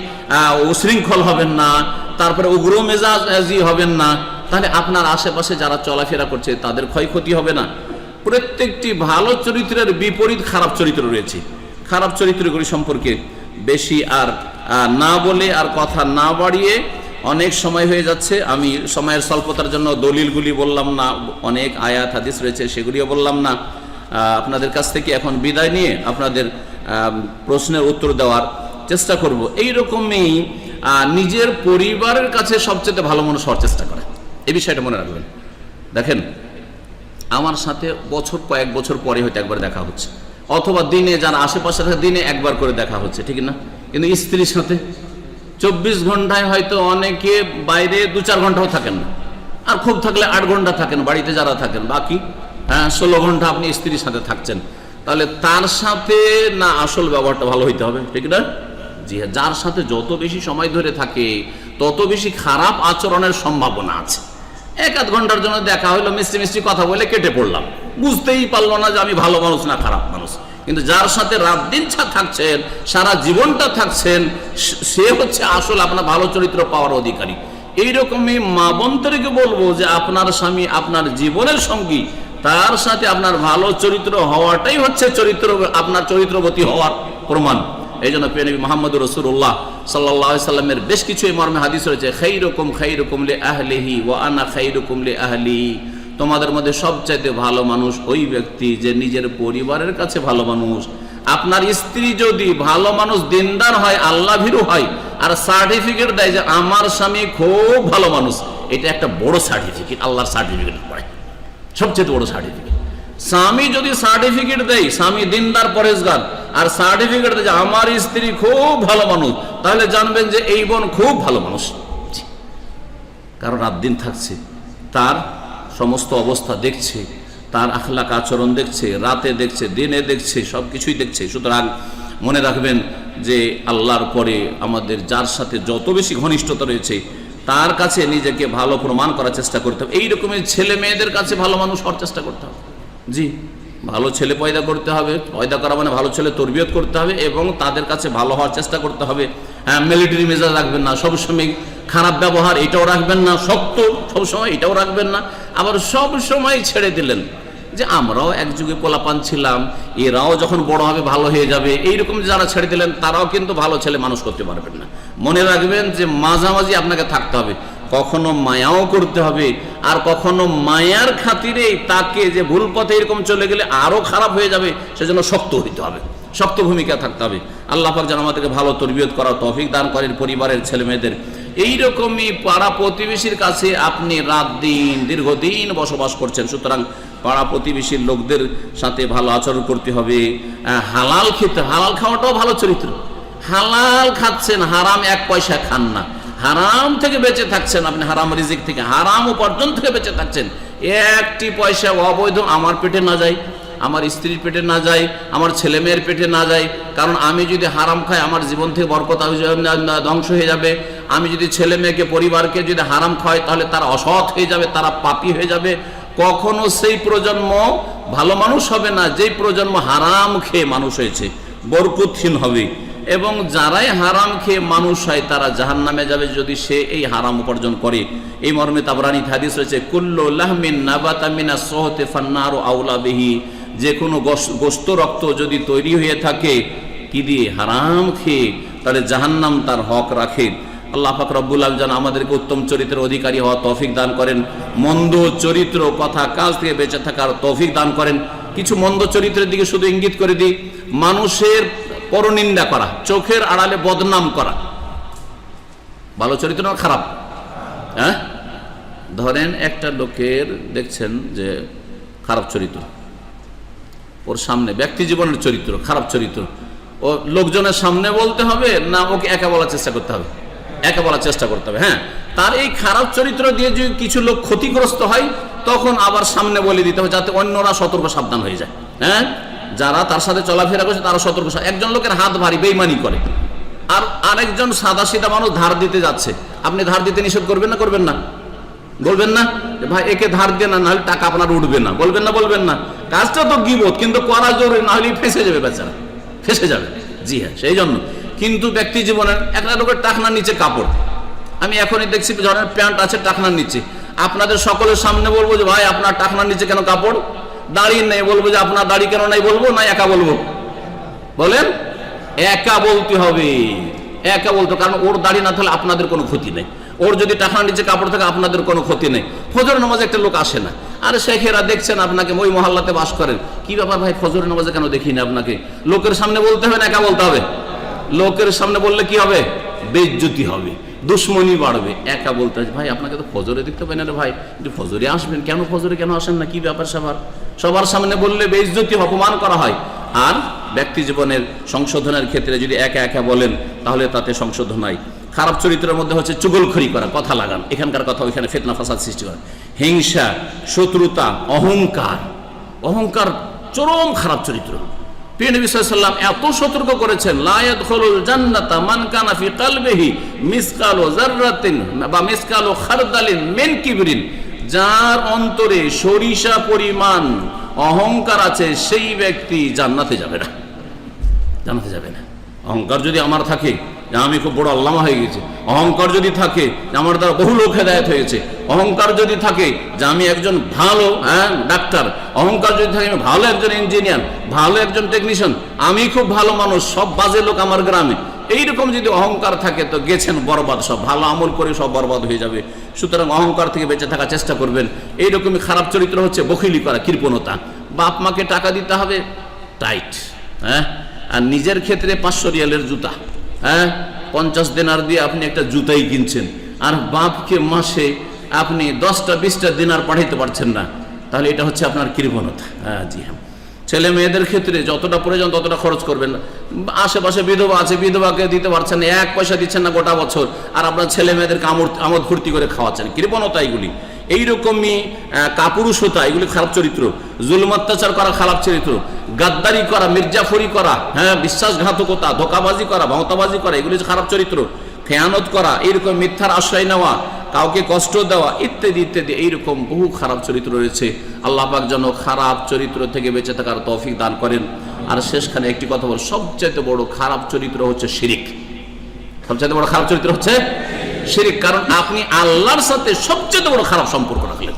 উশৃঙ্খল হবেন না, তারপরে উগ্র মেজাজি হবেন না, তাহলে আপনার আশেপাশে যারা চলাফেরা করছে তাদের ক্ষয়ক্ষতি হবে না। প্রত্যেকটি ভালো চরিত্রের বিপরীত খারাপ চরিত্র রয়েছে। খারাপ চরিত্রগুলি সম্পর্কে বেশি আর না বলে আর কথা না বাড়িয়ে, অনেক সময় হয়ে যাচ্ছে, আমি সময়ের স্বল্পতার জন্য দলিলগুলি বললাম না, অনেক আয়াত হাদিস রয়েছে সেগুলিও বললাম না। আপনাদের কাছ থেকে এখন বিদায় নিয়ে আপনাদের প্রশ্নের উত্তর দেওয়ার চেষ্টা করব। এইরকমই নিজের পরিবারের কাছে সবচেয়ে ভালো মানুষ হওয়ার চেষ্টা করে, এই বিষয়টা মনে রাখবেন। দেখেন, আমার সাথে কয়েক বছর পরে হয়তো একবার দেখা হচ্ছে, অথবা দিনে যারা আশেপাশে থাকে দিনে একবার করে দেখা হচ্ছে, ঠিক না? কিন্তু স্ত্রীর সাথে 24 ঘন্টায় হয়তো অনেকে বাইরে 2-4 ঘন্টাও থাকেন না, আর খুব থাকলে 8 ঘন্টা থাকেন বাড়িতে যারা থাকেন, বাকি 16 ঘন্টা আপনি স্ত্রীর সাথে থাকছেন। তাহলে তার সাথে না আসল ব্যবহারটা ভালো হইতে হবে, ঠিক না? জি হ্যাঁ, যার সাথে যত বেশি সময় ধরে থাকে তত বেশি খারাপ আচরণের সম্ভাবনা আছে। 1-8 ঘন্টার জন্য দেখা হইলো, মিষ্টি কথা বলে কেটে পড়লাম, বুঝতেই পারলো না যে আমি ভালো মানুষ না খারাপ মানুষ। কিন্তু যার সাথে রাত দিন থাকছেন, সারা জীবনটা থাকছেন, সে হচ্ছে আসল আপনার ভালো চরিত্র পাওয়ার অধিকারী। এইরকমই মা বোনদেরকে বলবো যে আপনার স্বামী আপনার জীবনের সঙ্গী, তার সাথে আপনার ভালো চরিত্র হওয়াটাই হচ্ছে আপনার চরিত্রবতী হওয়ার প্রমাণ। এই জন্য প্রিয় নবী মুহাম্মদ রাসূলুল্লাহ সাল্লাল্লাহু আলাইহি সাল্লামের বেশ কিছু এই মর্মে হাদিস রয়েছে, খাইরুকুম লি আহলিহি ওয়া আনা খাইরুকুম লি আহলি। তোমাদের মধ্যে সবচাইতে ভালো মানুষ ওই ব্যক্তি যে নিজের পরিবারের কাছে ভালো মানুষ। আপনার স্ত্রী যদি ভালো মানুষ, দিনদার হয়, আল্লাহ ভীরু হয়, আর সার্টিফিকেট দেয় যে আমার স্বামী খুব ভালো মানুষ, এটা একটা বড় সার্টিফিকেট, আল্লাহর সার্টিফিকেট পড়ে, সবচেয়ে বড় সার্টিফিকেট। স্বামী যদি সার্টিফিকেট দেয় স্বামী দিনদার পরেশগার, আর সার্টিফিকেট দেয় যে আমার স্ত্রী খুব ভালো মানুষ, তাহলে জানবেন যে এই বোন খুব ভালো মানুষ। কারণ রাত দিন থাকছে, তার সমস্ত অবস্থা দেখছে, তার আখলাক আচরণ দেখছে, রাতে দেখছে, দিনে দেখছে, সব কিছুই দেখছে। সুতরাং মনে রাখবেন যে আল্লাহর পরে আমাদের যার সাথে যত বেশি ঘনিষ্ঠতা রয়েছে তার কাছে নিজেকে ভালো প্রমাণ করার চেষ্টা করতে হবে। এই রকমের ছেলে মেয়েদের কাছে ভালো মানুষ হওয়ার চেষ্টা করতে হবে। জি, ভালো ছেলে পয়দা করতে হবে, পয়দা করা মানে ভালো ছেলে তরবিয়ত করতে হবে এবং তাদের কাছে ভালো হওয়ার চেষ্টা করতে হবে। হ্যাঁ, মিলিটারি মেজাজ রাখবেন না, সবসময় খারাপ ব্যবহার এটাও রাখবেন না, শক্ত সবসময় এটাও রাখবেন না, আবার সব সময় ছেড়ে দিলেন যে আমরাও এক যুগে পোলাপান ছিলাম, এরাও যখন বড় হবে ভালো হয়ে যাবে, এইরকম যারা ছেড়ে দিলেন তারাও কিন্তু ভালো ছেলে মানুষ করতে পারবেন না। মনে রাখবেন যে মাঝামাঝি আপনাকে থাকতে হবে, কখনো মায়াও করতে হবে, আর কখনো মায়ার খাতিরে তাকে যে ভুল পথে এরকম চলে গেলে আরো খারাপ হয়ে যাবে, সেজন্য শক্ত হইতে হবে, শক্ত ভূমিকা থাকতে হবে। আল্লাহ পাক যেন আমাদেরকে ভালো তরবিয়ত করার তৌফিক দান করেন পরিবারের ছেলে মেয়েদের। এইরকমই পাড়া প্রতিবেশীর কাছে আপনি রাত দিন দীর্ঘদিন বসবাস করছেন, সুতরাং পাড়া প্রতিবেশীর লোকদের সাথে ভালো আচরণ করতে হবে। হালাল খেতে, হালাল খাওয়াটাও ভালো চরিত্র। হালাল খাচ্ছেন, হারাম এক পয়সা খান না, হারাম থেকে বেঁচে থাকছেন, আপনি হারাম রিজিক থেকে, হারাম উপার্জন থেকে বেঁচে থাকছেন। একটি পয়সা অবৈধ আমার পেটে না যায়, আমার স্ত্রীর পেটে না যায়, আমার ছেলে মেয়ের পেটে না যায়। কারণ আমি যদি হারাম খাই আমার জীবন থেকে বরকত ধ্বংস হয়ে যাবে। আমি যদি ছেলে মেয়েকে পরিবারকে যদি হারাম খাওয়াই তাহলে তারা অসৎ হয়ে যাবে, তারা পাপী হয়ে যাবে। কখনো সেই প্রজন্ম ভালো মানুষ হবে না যেই প্রজন্ম হারাম খেয়ে মানুষ হয়েছে, বরকতহীন হবে। এবং যারাই হারাম খেয়ে মানুষ হয় তারা জাহান্নামে যাবে যদি সে এই হারাম উপার্জন করে। এই মর্মে তাবরানী হাদিস রয়েছে, কুল্লু লাহমিন নাবাতা মিনাস সুহতি ফান্নারু আউলা বিহি। যে কোনো গোশত রক্ত যদি তৈরি হয়ে থাকে কি দিয়ে, হারাম খেয়ে, তাহলে জাহান্নাম তার হক রাখে। আল্লাহ পাক রব্বুল আলামিন যেন আমাদেরকে উত্তম চরিত্রের অধিকারী হওয়া তৌফিক দান করেন, মন্দ চরিত্র কথা কাজ থেকে বেঁচে থাকার তৌফিক দান করেন। কিছু মন্দ চরিত্রের দিকে শুধু ইঙ্গিত করে দিই, মানুষের পরনিন্দা করা, চোখের আড়ালে বদনাম করা, ভালো চরিত্র না খারাপ? হ্যাঁ, ধরেন একটা লোকের দেখছেন যে খারাপ চরিত্র, ওর সামনে ব্যক্তি জীবনের চরিত্র খারাপ চরিত্র, ও লোকজনের সামনে বলতে হবে না ওকে একা বলার চেষ্টা করতে হবে? একা বলার চেষ্টা করতে হবে। হ্যাঁ, তার এই খারাপ চরিত্র দিয়ে যদি কিছু লোক ক্ষতিগ্রস্ত হয় তখন আবার সামনে বলে দিতে হবে যাতে অন্যরা সতর্ক সাবধান হয়ে যায়। হ্যাঁ, যারা তার সাথে চলাফেরা করছে তারা সতর্ক। একজন লোকের হাত ভারী, বেইমানি করে, আর আরেকজন সাদা সিধা মানুষ ধার দিতে যাচ্ছে, আপনি ধার দিতে নিষেধ করবেন না করবেন না? বলবেন না ভাই একে ধার দিয়ে না, নাহলে টাকা আপনার উঠবে না, বলবেন না বলবেন না? কাজটা তো গীবত, কিন্তু করা জরুরি, নাহলে ফেসে যাবে বেচারা, ফেসে যাবে। জি হ্যাঁ, সেই জন্য কিন্তু ব্যক্তি জীবনের একটা লোকের টাকনার নিচে কাপড়, আমি এখনই দেখছি ধরেন প্যান্ট আছে টাকনার নিচে, আপনাদের সকলের সামনে বলবো যে ভাই আপনার টাকনার নিচে কেন কাপড়? দাড়ি নেই, বলবো যে আপনার দাড়ি কেন নাই বলবো, না একা বলবো? বলেন, একা বলতে হবে, একা বলতে, কারণ ওর দাড়ি না থাকলে আপনাদের কোনো ক্ষতি নেই, ওর যদি টাকার নিচে কাপড় থাকে আপনাদের কোনো ক্ষতি নেই। ফজর নামাজে একটা লোক আসে না, আরে শেখেরা দেখছেন আপনাকে, ওই মহল্লাতে বাস করেন, কি ব্যাপার ভাই ফজর নামাজে কেন দেখি না আপনাকে? লোকের সামনে বলতে হবে না একা বলতে হবে? লোকের সামনে বললে কি হবে? বেইজ্জতি হবে, দুশ্মনী বাড়বে। একা বলতে হবে ভাই আপনাকে তো ফজরে দেখতে পাই না রে ভাই, একটু ফজরে আসবেন, কেন ফজরে কেন আসেন না, কি ব্যাপার? সবার সামনে বললে বেইজ্জতি, অপমান করা হয়। আর ব্যক্তি জীবনের সংশোধনের ক্ষেত্রে যদি একা একা বলেন তাহলে তাতে সংশোধন হয়। খারাপ চরিত্রের মধ্যে হচ্ছে চুগলখড়ি করা, কথা লাগান, এখানকার কথা ওইখানে ফিতনা ফাসাদ সৃষ্টি করা, হিংসা, শত্রুতা, অহংকার। অহংকার চরম খারাপ চরিত্র। প্রিয় নবী সাল্লাল্লাহু আলাইহি ওয়াসাল্লাম এত সতর্ক করেছেন, লা ইয়াদখুলুল জান্নাতা মান কানা ফি কলবিহি মিসকালু যাররাতিন বা মিসকালু খারদালিন মিন কিবরিন। যার অন্তরে সরিষা পরিমাণ অহংকার আছে সেই ব্যক্তি জান্নাতে যাবে না, জান্নাতে যাবে না। অহংকার যদি আমার থাকে যে আমি খুব বড় আল্লামা হয়ে গেছি, অহংকার যদি থাকে যে আমার দ্বারা বহু লোক হেদায়েত হয়েছে, অহংকার যদি থাকে যে আমি একজন ভালো ডাক্তার, অহংকার যদি থাকে আমি ভালো একজন ইঞ্জিনিয়ার, ভালো একজন টেকনিশিয়ান, আমি খুব ভালো মানুষ, সব বাজে লোক আমার গ্রামে, এইরকম যদি অহংকার থাকে তো গেছেন বরবাদ, সব ভালো আমল করে সব বরবাদ হয়ে যাবে। সুতরাং অহংকার থেকে বেঁচে থাকার চেষ্টা করবেন। এইরকমই খারাপ চরিত্র হচ্ছে বখিলি করা, কৃপণতা। বাপ মাকে টাকা দিতে হবে টাইট, হ্যাঁ, আর নিজের ক্ষেত্রে 500 রিয়ালের জুতা, হ্যাঁ, 50 দিনার দিয়ে আপনি একটা জুতাই কিনছেন, আর বাপকে মাসে আপনি 10টা 20টা দিনার পাঠাইতে পারছেন না, তাহলে এটা হচ্ছে আপনার কৃপণতা। হ্যাঁ, জি হ্যাঁ। ছেলে মেয়েদের ক্ষেত্রে যতটা প্রয়োজন ততটা খরচ করবেন। আশেপাশে বিধবা আছে, বিধবাকে দিতে পারছেন না, 1 পয়সা দিচ্ছেন না গোটা বছর, আর আপনার ছেলে মেয়েদেরকে আমোদ ফুর্তি করে খাওয়াচ্ছেন, কৃপণতা এগুলি। এইরকমই কাপুরুষতা, এগুলি খারাপ চরিত্র। জুলুম অত্যাচার করা খারাপ চরিত্র। গাদ্দারি করা, মির্জাফরি করা, হ্যাঁ, বিশ্বাসঘাতকতা, ধোঁকাবাজি করা, ভাঁওতাবাজি করা, এগুলি খারাপ চরিত্র। খেয়ানত করা, এইরকম মিথ্যার আশ্রয় নেওয়া, কাউকে কষ্ট দেওয়া, ইত্যাদি ইত্যাদি, এইরকম বহু খারাপ চরিত্র রয়েছে। আল্লাহ পাক যেন খারাপ চরিত্র থেকে বেঁচে থাকার তৌফিক দান করেন। আর শেষখানে একটি কথা বল, সবচেয়ে বড় খারাপ চরিত্র হচ্ছে শিরিক। সবচেয়ে বড় খারাপ চরিত্র হচ্ছে শিরিক। কারণ আপনি আল্লাহর সাথে সবচেয়ে বড় খারাপ সম্পর্ক রাখলেন,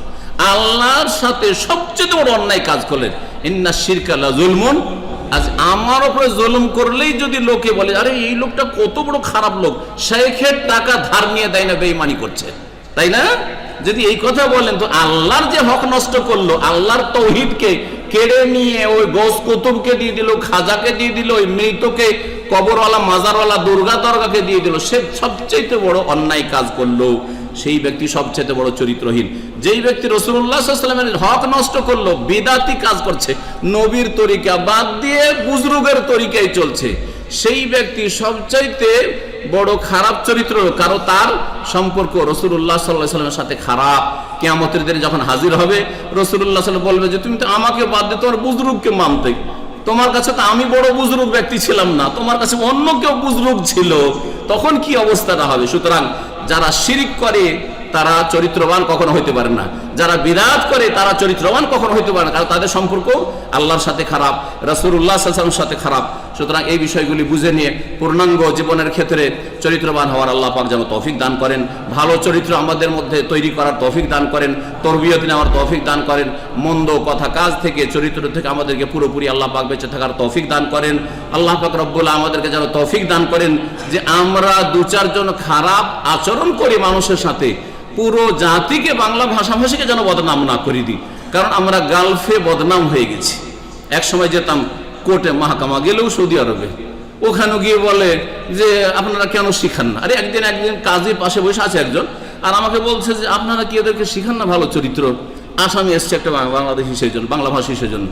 আল্লাহর সাথে সবচেয়ে বড় অন্যায় কাজ করলেন। ইন্না শিরকা লা যুলমুন। আজ আমার উপরে জুলুম করলেই যদি লোকে বলে আরে এই লোকটা কত বড় খারাপ লোক, শেখের টাকা ধার নিয়ে দেয় না, বেঈমানি করছে, তাই না? যদি এই কথা বলেন তো আল্লাহর যে হক নষ্ট করলো, আল্লাহর তৌহিদকে কেড়ে নিয়ে ওই গৌস কুতুবকে দিয়ে দিল, খাজাকে দিয়ে দিল, ওই মৃতকে কবরওয়ালা মাজারওয়ালা দুর্গা দরগাকে দিয়ে দিল, সে সবচেয়ে বড় অন্যায় কাজ করলো। সেই ব্যক্তি সবচেয়ে বড় চরিত্রহীন। যেই ব্যক্তি রাসূলুল্লাহ সাল্লাল্লাহু আলাইহি ওয়াসাল্লামের হক নষ্ট করলো, বিদাতি কাজ করছে, নবীর তরিকা বাদ দিয়ে বুজরুগের তরিকায় চলছে, সেই ব্যক্তি সবচাইতে বড় খারাপ চরিত্র। কারণ তার সম্পর্ক রাসূলুল্লাহ সাল্লাল্লাহু আলাইহি ওয়াসাল্লামের সাথে খারাপ। কিয়ামতের দিনে যখন হাজির হবে, রাসূলুল্লাহ সাল্লাল্লাহু আলাইহি ওয়াসাল্লাম বলবে যে তুমি তো আমাকে বাদ দিয়ে তোমার বুজরুগকে মানতে, তোমার কাছে তো আমি বড় বুজরুগ ব্যক্তি ছিলাম না, তোমার কাছে অন্য কেউ বুজরুগ ছিল, তখন কি অবস্থাটা হবে? সুতরাং যারা শিরিক করে তারা চরিত্রবান কখনো হইতে পারে না, যারা বিদআত করে তারা চরিত্রবান কখনো হইতে পারে না, কারণ তাদের সম্পর্ক আল্লাহর সাথে খারাপ, রাসূলুল্লাহ সাল্লাল্লাহু আলাইহি ওয়াসাল্লামের সাথে খারাপ। সুতরাং এই বিষয়গুলি বুঝে নিয়ে পূর্ণাঙ্গ জীবনের ক্ষেত্রে চরিত্রবান হওয়ার আল্লাহ পাক যেন তৌফিক দান করেন, ভালো চরিত্র আমাদের মধ্যে তৈরি করার তৌফিক দান করেন, তরবিয়ত নেওয়ার তৌফিক দান করেন, মন্দ কথা কাজ থেকে চরিত্র থেকে আমাদেরকে পুরোপুরি আল্লাহ পাক বেঁচে থাকার তৌফিক দান করেন। আল্লাহ পাক রব্বুল আমাদেরকে যেন তৌফিক দান করেন যে আমরা 2-4 জন খারাপ আচরণ করি মানুষের সাথে, পুরো জাতিকে, বাংলা ভাষাভাষীকে যেন বদনাম না করে দিই। কারণ আমরা গালফে বদনাম হয়ে গেছি। এক সময় যেতাম কোর্টে, মাহকামা গেলেও সৌদি আরবে, ওখানে গিয়ে বলে যে আপনারা কেন শিখান না? আরে একদিন কাজীর পাশে বসে আছে একজন, আর আমাকে বলছে যে আপনারা কি এদেরকে শিখান না ভালো চরিত্র? আসামি এসছে একটা বাংলাদেশি, সেই জন্য বাংলা ভাষী, সেই জন্য।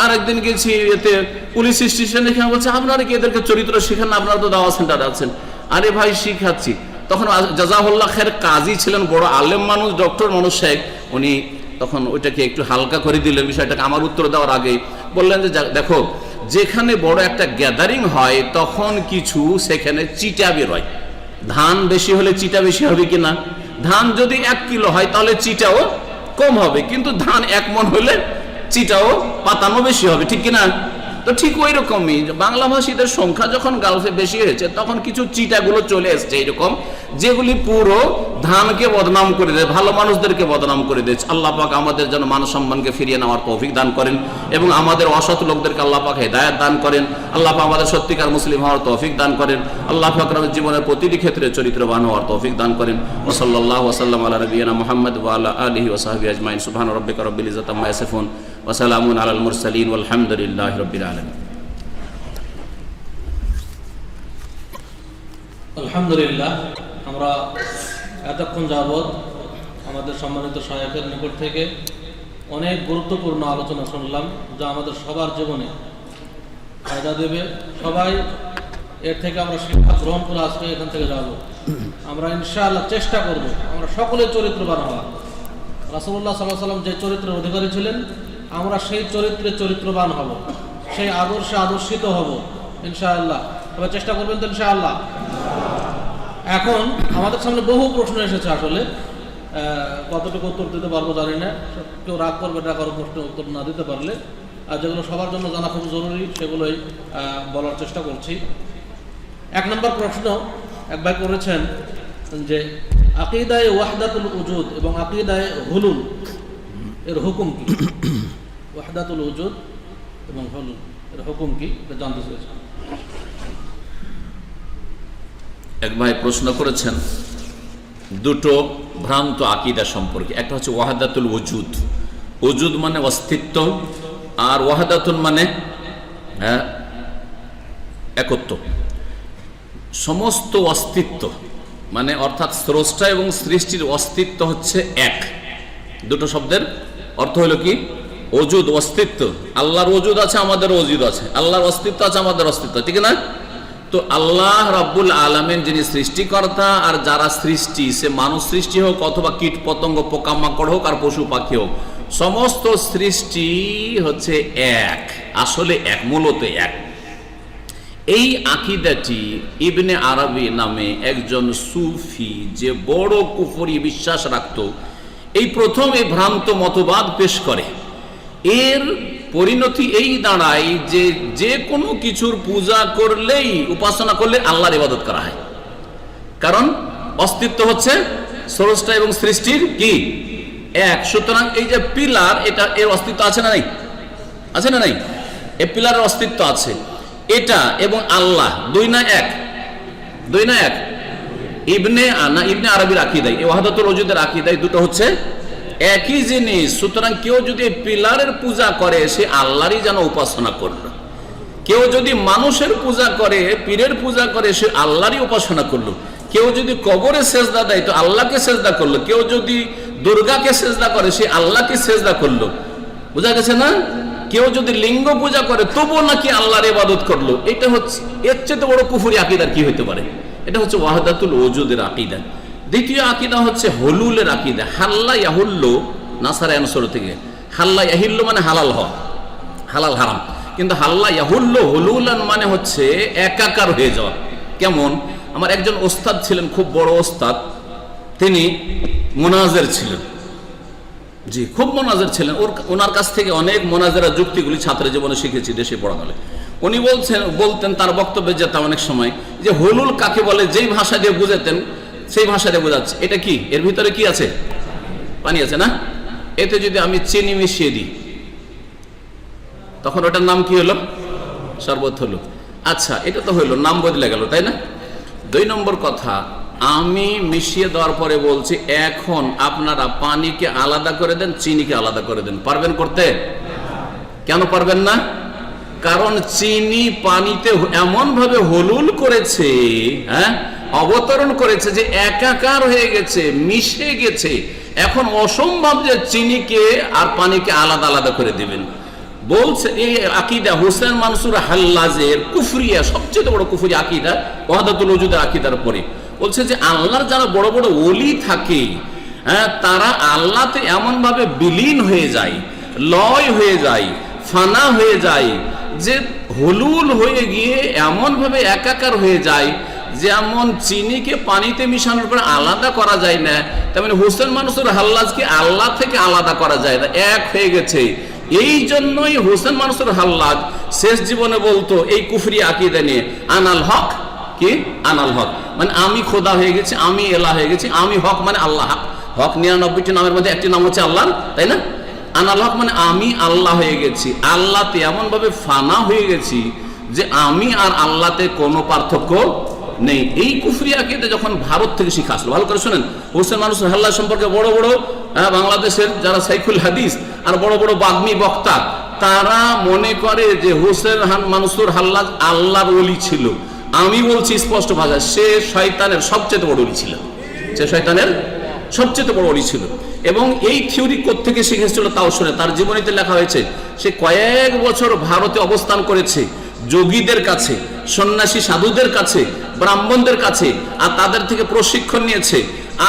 আর একদিন গেছি এতে পুলিশ স্টেশন, এখানে বলছে আপনারা কি এদেরকে চরিত্র শিখান না? আপনারা তো দাওয়া সেন্টারে আছেন। আরে ভাই শিখাচ্ছি। তখন জাযাহুল্লাহ খায়ের কাজী ছিলেন, বড় আলেম মানুষ, ডক্টর মানুষ সাহেব, উনি তখন ওইটাকে একটু হালকা করে দিলেন বিষয়টাকে। আমার উত্তর দেওয়ার আগে বললেন যে দেখো, যেখানে বড় একটা গ্যাদারিং হয় তখন কিছু সেখানে চিটা বের হয়। ধান বেশি হলে চিটা বেশি হবে কিনা? ধান যদি 1 কিলো হয় তাহলে চিটাও কম হবে, কিন্তু ধান 1 মণ হলে চিটাও পাতানো বেশি হবে, ঠিক কিনা? তো ঠিক ওই রকমই বাংলা ভাষীদের সংখ্যা যখন গালফে বেশি হয়েছে তখন কিছু চিটাগুলো চলে এসছে এইরকম, যেগুলি পুরো ধানকে বদনাম করে দেয়, ভালো মানুষদেরকে বদনাম করে দিচ্ছে। আল্লাহ পাক আমাদের যেন মান সম্মানকে ফিরিয়ে নেওয়ার তৌফিক দান করেন এবং আমাদের অসৎ লোকদেরকে আল্লাহ পাক হেদায়েত দান করেন। আল্লাহ পাক আমাদের সত্যিকার মুসলিম হওয়ার তৌফিক দান করেন। আল্লাহ পাক আমাদের জীবনের প্রতিটি ক্ষেত্রে চরিত্রবান হওয়ার তৌফিক দান করেন। ওয়া সাল্লাল্লাহু ওয়া সাল্লাম আলা নবিয়িনা মুহাম্মদ ওয়া আলা আলিহি ওয়া সাহবিহি আজমাইন। সুবহান রাব্বিকা রাব্বিল ইজ্জাতি আম্মা ইয়াসিফুন ওয়া সালামুন আলাল মুরসালিন ওয়াল হামদুলিল্লাহি রাব্বিল আলামিন। আলহামদুলিল্লাহ, আমরা এতক্ষণ যাবৎ আমাদের সম্মানিত শায়েখের নিকট থেকে অনেক গুরুত্বপূর্ণ আলোচনা শুনলাম, যা আমাদের সবার জীবনে ফায়দা দেবে। সবাই এর থেকে আমরা শিক্ষা গ্রহণ করে আজকে এখান থেকে যাব। আমরা ইনশাআল্লাহ চেষ্টা করব আমরা সকলে চরিত্রবান হওয়া। রাসূলুল্লাহ সাল্লাল্লাহু আলাইহি ওয়াসাল্লাম যে চরিত্রের অধিকারী ছিলেন, আমরা সেই চরিত্রে চরিত্রবান হব, সেই আদর্শে আদর্শিত হব ইনশাআল্লাহ। তবে চেষ্টা করবেন তো ইনশাআল্লাহ। এখন আমাদের সামনে বহু প্রশ্ন এসেছে, আসলে কতটুকু উত্তর দিতে পারবো জানি না, কেউ রাগ করবে না কারো প্রশ্নের উত্তর না দিতে পারলে। আর যেগুলো সবার জন্য জানা খুব জরুরি সেগুলোই বলার চেষ্টা করছি। 1 নম্বর প্রশ্ন এক ভাই করেছেন যে আকীদায়ে ওয়াহদাতুল উজুদ এবং আকীদায়ে হুলুল এর হুকুম কি? ওয়াহদাতুল উজুদ এবং হুলুল এর হুকুম কি এটা জানতে চেয়েছেন। এক ভাই প্রশ্ন করেছেন দুটো ভ্রান্ত আকীদা সম্পর্কে। একটা হচ্ছে ওয়াহদাতুল ওজুদ, ওজুদ মানে অস্তিত্ব, আর ওয়াহদাতুন মানে একত্ব। সমস্ত অস্তিত্ব মানে অর্থাৎ স্রষ্টা এবং সৃষ্টির অস্তিত্ব হচ্ছে এক। দুটো শব্দের অর্থ হলো কি? ওজুদ, অস্তিত্ব। আল্লাহর ওজুদ আছে, আমাদের ওজুদ আছে। আল্লাহর অস্তিত্ব আছে, আমাদের অস্তিত্ব, ঠিক না? তো আল্লাহ রাব্বুল আলামিন যিনি সৃষ্টিকর্তা, আর যারা সৃষ্টি, সে মানুষ সৃষ্টি হোক অথবা কীট পতঙ্গ পোকামাকড় হোক আর পশু পাখি হোক, সমস্ত সৃষ্টি হচ্ছে এক, আসলে এক, মূলত এক। এই আকীদাটি ইবনে আরবি নামে একজন সুফি, যে বড় কুফরি বিশ্বাস রাখত, এই প্রথম এই ভ্রান্ত মতবাদ পেশ করে। এর পরিণতি এই দাঁড়ায় যে যে কোনো কিছুর পূজা করলেই, উপাসনা করলে আল্লাহর ইবাদত করা হয়, কারণ অস্তিত্ব হচ্ছে স্রষ্টা এবং সৃষ্টির কি এক। সুতরাং এই যে পিলার, এটা এর অস্তিত্ব আছে না নাই? আছে না নাই? এই পিলারের অস্তিত্ব আছে। এটা এবং আল্লাহ দুই না এক? দুই না এক? ইবনে আরবির আকীদায়, এই ওয়াহদাতুল ওজুদের আকীদায় দুটো হচ্ছে একই জিনিস। সুতরাং কেউ যদি পিলারের পূজা করে, সে আল্লাহরই যেন উপাসনা করলো। কেউ যদি মানুষের পূজা করে, পীরের পূজা করে, সে আল্লাহরই উপাসনা করলো। কেউ যদি কবরে সেজদা দেয়, তো আল্লাহকে সেজদা করলো। কেউ যদি দুর্গাকে সেজদা করে, সে আল্লাহকে সেজদা করলো। বোঝা গেছে না? কেউ যদি লিঙ্গ পূজা করে, তবুও নাকি আল্লাহর ইবাদত করলো। এটা হচ্ছে, এর চেয়ে বড় কুফরি আকীদা কি হতে পারে? এটা হচ্ছে ওয়াহদাতুল ওজুদের আকীদা। দ্বিতীয় আকীদা হচ্ছে হুলুলের আকীদা। হাল্লা ইয়াহুল্লু, নাসারা আনসার থেকে, হাল্লা ইয়াহিল্লু মানে হালাল হওয়া, হালাল হারাম। কিন্তু হাল্লা ইয়াহুল্লু, হুলুলান মানে হচ্ছে একাকার হয়ে যাওয়া। কেমন? আমার একজন ওস্তাদ ছিলেন, খুব বড় ওস্তাদ, তিনি মোনাজের ছিলেন। জি, খুব মোনাজের ছিলেন। ওনার কাছ থেকে অনেক মোনাজেরা যুক্তিগুলি ছাত্র জীবনে শিখেছি দেশে পড়াকালে। উনি বলতেন তার বক্তব্যে যেতাম অনেক সময়, যে হুলুল কাকে বলে, যেই ভাষা দিয়ে বুঝাতেন সেই ভাষা দিয়ে বোঝাচ্ছে। এটা কি? এর ভিতরে কি আছে? পানি আছে না? এতে যদি আমি চিনি মিশিয়ে দিই, তখন ওটার নাম কি হলো? শরবত হলো। আচ্ছা, এটা তো হইলো, নাম বদলে গেল, তাই না? দুই নম্বর কথা, আমি মিশিয়ে দেওয়ার পরে বলছি, এখন আপনারা পানিকে আলাদা করে দেন, চিনিকে আলাদা করে দেন। পারবেন করতে? কেন পারবেন না? কারণ চিনি পানিতে এমন ভাবে হুলুল করেছে, অবতরণ করেছে, যে একাকার হয়ে গেছে, মিশে গেছে। এখন অসম্ভব যে চিনিকে আর পানিকে আলাদা আলাদা করে দিবেন। বলছে এই আকীদা হোসেন মানসুর হাল্লাজের কুফরিয়া, সবচেয়ে বড় কুফরি আকীদা ওয়াহদাতুল ওজুদের আকীদার পরে। বলছে যে আল্লাহর যারা বড় বড় ওলি থাকে, তারা আল্লাহতে এমন ভাবে বিলীন হয়ে যায়, লয় হয়ে যায়, ফানা হয়ে যায়, যে হুলুল হয়ে গিয়ে এমন ভাবে একাকার হয়ে যায়, যেমন চিনিকে পানিতে মিশানোর পর আলাদা করা যায় না, তেমনি হোসেন মানসুর হাল্লাজকে আল্লাহ থেকে আলাদা করা যায় না, এক হয়ে গেছে। এই জন্যই হোসেন মানসুর হাল্লাজ শেষ জীবনে বলতো এই কুফরি আকীদা নিয়ে, আনাল হক, কি আনাল হক মানে আমি খোদা হয়ে গেছি, আমি এলা হয়ে গেছি, আমি হক মানে আল্লাহ। হক 99টি নামের মধ্যে একটি নাম হচ্ছে আল্লাহ, তাই না? আনাল হক মানে আমি আল্লাহ হয়ে গেছি, আল্লাহতে এমন ভাবে ফানা হয়ে গেছি যে আমি আর আল্লাহতে কোনো পার্থক্য নেই। এই কুফরি আকীদা যখন ভারত থেকে শিখা আসলো, ভালো করে শুনেন, হোসেন মানসুর হাল্লাজ সম্পর্কে বড় বড় বাংলাদেশের যারা শাইখুল হাদিস আর বড় বড় বাগ্মী বক্তা, তারা মনে করে যে হোসেন মানসুর হাল্লাজ আল্লাহর ওলি ছিল। আমি বলছি স্পষ্ট ভাষায়, সে শয়তানের সবচেয়ে বড় ওলি ছিল, সে শয়তানের সবচেয়ে বড় ওলি ছিল। এবং এই থিওরি কোত্থেকে শিখেছিল তাও শুনে, তার জীবনীতে লেখা হয়েছে, সে কয়েক বছর ভারতে অবস্থান করেছে, যোগীদের কাছে, সন্ন্যাসী সাধুদের কাছে, ব্রাহ্মণদের কাছে, আর তাদের থেকে প্রশিক্ষণ নিয়েছে।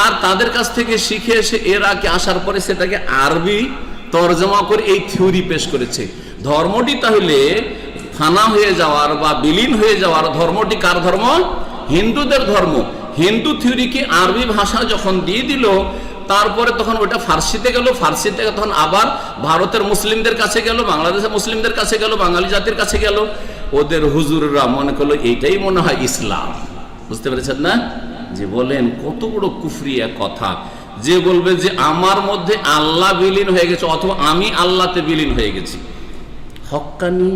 আর তাদের কাছ থেকে শিখে এসে ইরাকে আসার পরে সেটাকে আরবি তরজমা করে এই থিওরি পেশ করেছে। ধর্মটি তাহলে ফানা হয়ে যাওয়ার বা বিলীন হয়ে যাওয়ার, ধর্মটি কার ধর্ম? হিন্দুদের ধর্ম। হিন্দু থিওরিকে আরবি ভাষা যখন দিয়ে দিল, তারপরে তখন ওটা ফার্সিতে গেল, ফার্সি থেকে তখন আবার ভারতের মুসলিমদের কাছে গেল, বাংলাদেশের মুসলিমদের কাছে গেল, বাঙালি জাতির কাছে গেল। ওদের হুজুররা মনে করলো এইটাই মনে হয় ইসলাম। বুঝতে পেরেছেন না? যে বলেন কত বড় কুফরিয়া কথা, যে বলবে যে আমার মধ্যে আল্লাহ বিলীন হয়ে গেছে, অথবা আমি আল্লাহতে বিলীন হয়ে গেছি। হক্কানি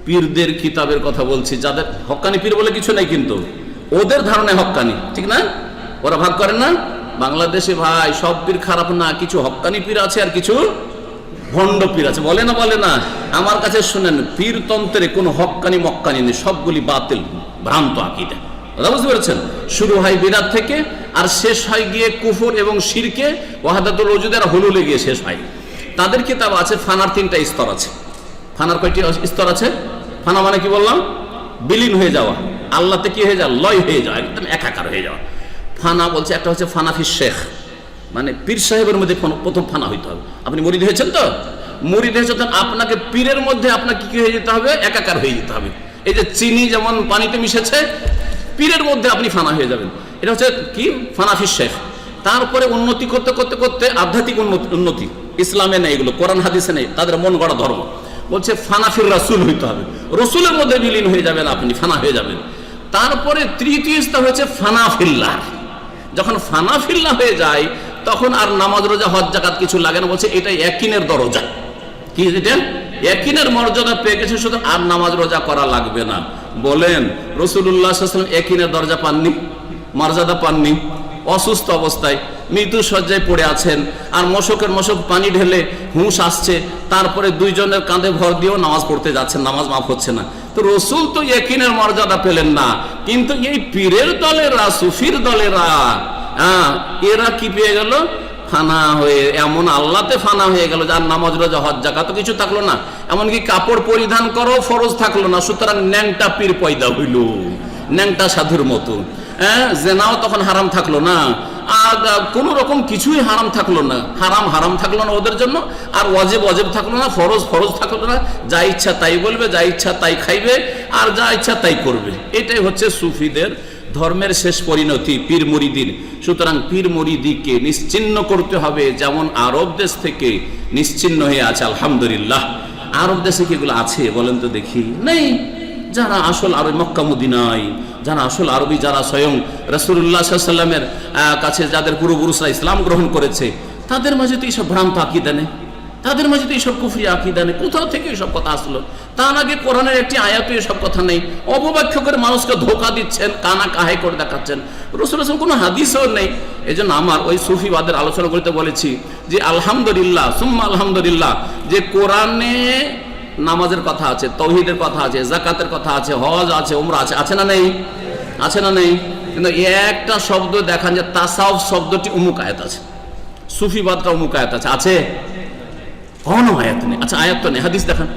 পীরদের কিতাবের কথা বলছি, যাদের হক্কানি পীর বলে কিছু নাই, কিন্তু ওদের ধারণায় হক্কানি, ঠিক না? ওরা ভাগ করে না। বাংলাদেশে ভাই সব পীর খারাপ না, কিছু হক্কানি পীর আছে আর কিছু ভণ্ড পীর আছে, বলে না। আমার কাছে শুনেন, পীরতন্ত্রে কোনো হক্কানি মক্কানি নেই, সবগুলি বাতিল ভ্রান্ত আকীদা। কথা বুঝতে পেরেছেন? শুরু হয় বিদআত থেকে আর শেষ হয় গিয়ে কুফর এবং শিরকে ওয়াহদাতুল ওজুদের হুলুলে গিয়ে শেষ হয়। তাদের কিতাব আছে ফানার 3টা স্তর আছে। ফানার কয়টি স্তর আছে? ফানা মানে কি বললাম? বিলীন হয়ে যাওয়া, আল্লাহতে কি হয়ে যাওয়া? লয় হয়ে যাওয়া, একদম একাকার হয়ে যাওয়া। ফানা বলছে একটা হচ্ছে ফানাফি শেখ, মানে পীর সাহেবের মধ্যে প্রথম ফানা হইতে হবে। আপনি মুরিদ হয়েছেন তো, মুরিদ হয়েছেন, আপনাকে পীরের মধ্যে আপনাকে কি হয়ে যেতে হবে? একাকার হয়ে যেতে হবে। এই যে চিনি যেমন পানিতে মিশেছে, পীরের মধ্যে আপনি ফানা হয়ে যাবেন। এটা হচ্ছে কি? ফানাফি শেখ। তারপরে উন্নতি করতে করতে করতে আধ্যাত্মিক উন্নতি, ইসলামে নেই এগুলো, কোরআন হাদিসে নেই, তাদের মন গড়া ধর্ম। বলছে ফানাফির রাসূল হইতে হবে, রসুলের মধ্যে বিলীন হয়ে যাবেন, আপনি ফানা হয়ে যাবেন। তারপরে তৃতীয় স্তর হচ্ছে ফানাফিল্লাহ। যখন ফানাফিল্লাহ হয়ে যায় তখন আর নামাজ রোজা হজ যাকাত কিছু লাগে না। বলছে এটা ইয়াকিনের দরজা। কি এটা? ইয়াকিনের মর্যাদা পেয়ে গেছে, শুধু আর নামাজ রোজা করা লাগবে না। বলেন রাসূলুল্লাহ সাল্লাল্লাহু আলাইহি ওয়াসাল্লাম ইয়াকিনের দরজা পাননি, মর্যাদা পাননি? অসুস্থ অবস্থায় মৃত্যু শয্যায় পড়ে আছেন, আর মশক পানি ঢেলে হুঁশ আসছে, তারপরে দুইজনের কাঁধে ভর দিয়েও নামাজ পড়তে যাচ্ছেন, নামাজ মাফ হচ্ছে না। তো রসুল তো ইয়াকিনের মর্যাদা পেলেন না, কিন্তু এই পীরের দলেরা, সুফির দলেরা, এরা কি পেয়ে গেল? ফানা হয়ে, এমন আল্লাহতে ফানা হয়ে গেল, যার নামাজ রোজা হজ যাকাত কিছু থাকলো না, এমনকি কাপড় পরিধান করো ফরজ থাকলো না। সুতরাং ন্যাংটা পীর পয়দা হইল, ন্যাংটা সাধুর মতো। জেনাও তখন হারাম থাকলো না, আর কোন রকম কিছুই হারাম থাকলো না, হারাম থাকলো না ওদের জন্য, আর ওয়াজিব থাকলো না, ফরজ থাকলো না। যা ইচ্ছা তাই বলবে, যা ইচ্ছা তাই খাইবে, আর যা ইচ্ছা তাই করবে। এটাই হচ্ছে সুফিদের ধর্মের শেষ পরিণতি, পীর মুরিদির। সুতরাং পীর মুরিদিকে নিশ্চিহ্ন করতে হবে, যেমন আরব দেশ থেকে নিশ্চিহ্ন হয়ে আছে আলহামদুলিল্লাহ। আরব দেশে কি এগুলো আছে বলেন তো দেখি? নেই। যারা আসল আরবি, মক্কা মদিনায় যারা আসল আরবি, যারা স্বয়ং রাসূলুল্লাহ সাল্লাল্লাহু আলাইহি ওয়াসাল্লামের কাছে যাদের পূর্বপুরুষরা ইসলাম গ্রহণ করেছে, তাদের মাঝে তো এইসব ভ্রান্ত আকীদা নেই, তাদের মাঝে তো এইসব কুফরি আকীদা নেই। কোথাও থেকে এইসব কথা আসলো? তার আগে কোরআনের একটি আয়াতে এসব কথা নেই। অপব্যাখ্যা করে মানুষকে ধোঁকা দিচ্ছেন, কানা কাহাই করে দেখাচ্ছেন। রাসূলুল্লাহ কোনো হাদিসও নেই। এই জন্য আমার ওই সুফিবাদের আলোচনা করতে বলেছি যে আলহামদুলিল্লাহ সুম্মা আলহামদুলিল্লাহ, যে কোরআনে নামাজের কথা আছে, তাওহীদের কথা আছে, যাকাতের কথা আছে, হজ আছে, উমরা আছে, আছে না নেই? আছে না নেই? কিন্তু একটা শব্দ দেখান যে তাসাউফ শব্দটি অমুক আয়াত আছে, সুফিবাদটা অমুক আয়াত আছে, আছে? কোনো আয়াত নেই। আচ্ছা, আয়াত তো নেই, হাদিস দেখান।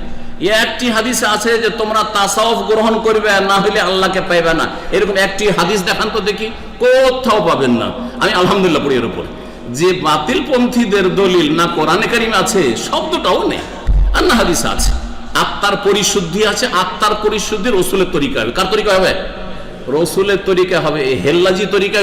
একটি হাদিসে আছে যে তোমরা তাসাউফ গ্রহণ করবে, না হলে আল্লাহকে পাইবে না, এরকম একটি হাদিস দেখান তো দেখি। কোথাও পাবেন না। আমি আলহামদুলিল্লাহ পড়ি এর উপর। যে বাতিল পন্থীদের দলিল না কোরআনে কারিমে আছে, শব্দটাও নেই, আর না হাদিসে আছে। আত্মার পরিশুদ্ধি আছে, আত্মার পরিশুদ্ধি রসুলের তরিকা হবে। কার তরিকা হবে? রসুলের তরিকা হবে। এই হেল্লাজি তরিকা